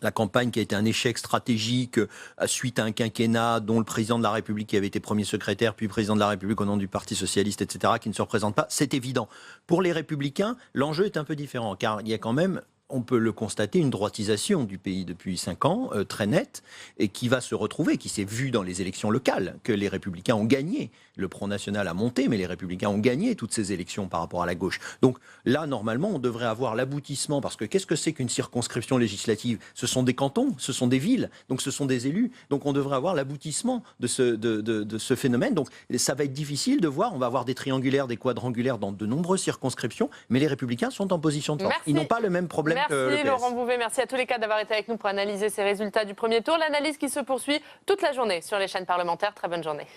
La campagne qui a été un échec stratégique suite à un quinquennat dont le président de la République qui avait été premier secrétaire, puis président de la République au nom du Parti socialiste, etc., qui ne se représente pas, c'est évident. Pour les Républicains, l'enjeu est un peu différent, car il y a quand même, on peut le constater, une droitisation du pays depuis 5 ans, très nette, et qui va se retrouver, qui s'est vu dans les élections locales, que les Républicains ont gagné. Le Front National a monté, mais les Républicains ont gagné toutes ces élections par rapport à la gauche. Donc là, normalement, on devrait avoir l'aboutissement, parce que qu'est-ce que c'est qu'une circonscription législative ? Ce sont des cantons, ce sont des villes, donc ce sont des élus. Donc on devrait avoir l'aboutissement de ce phénomène. Donc ça va être difficile de voir, on va avoir des triangulaires, des quadrangulaires dans de nombreuses circonscriptions, mais les Républicains sont en position de force. Ils n'ont pas le même problème que le PS. Merci Laurent Bouvet, merci à tous les quatre d'avoir été avec nous pour analyser ces résultats du premier tour. L'analyse qui se poursuit toute la journée sur les chaînes parlementaires. Très bonne journée.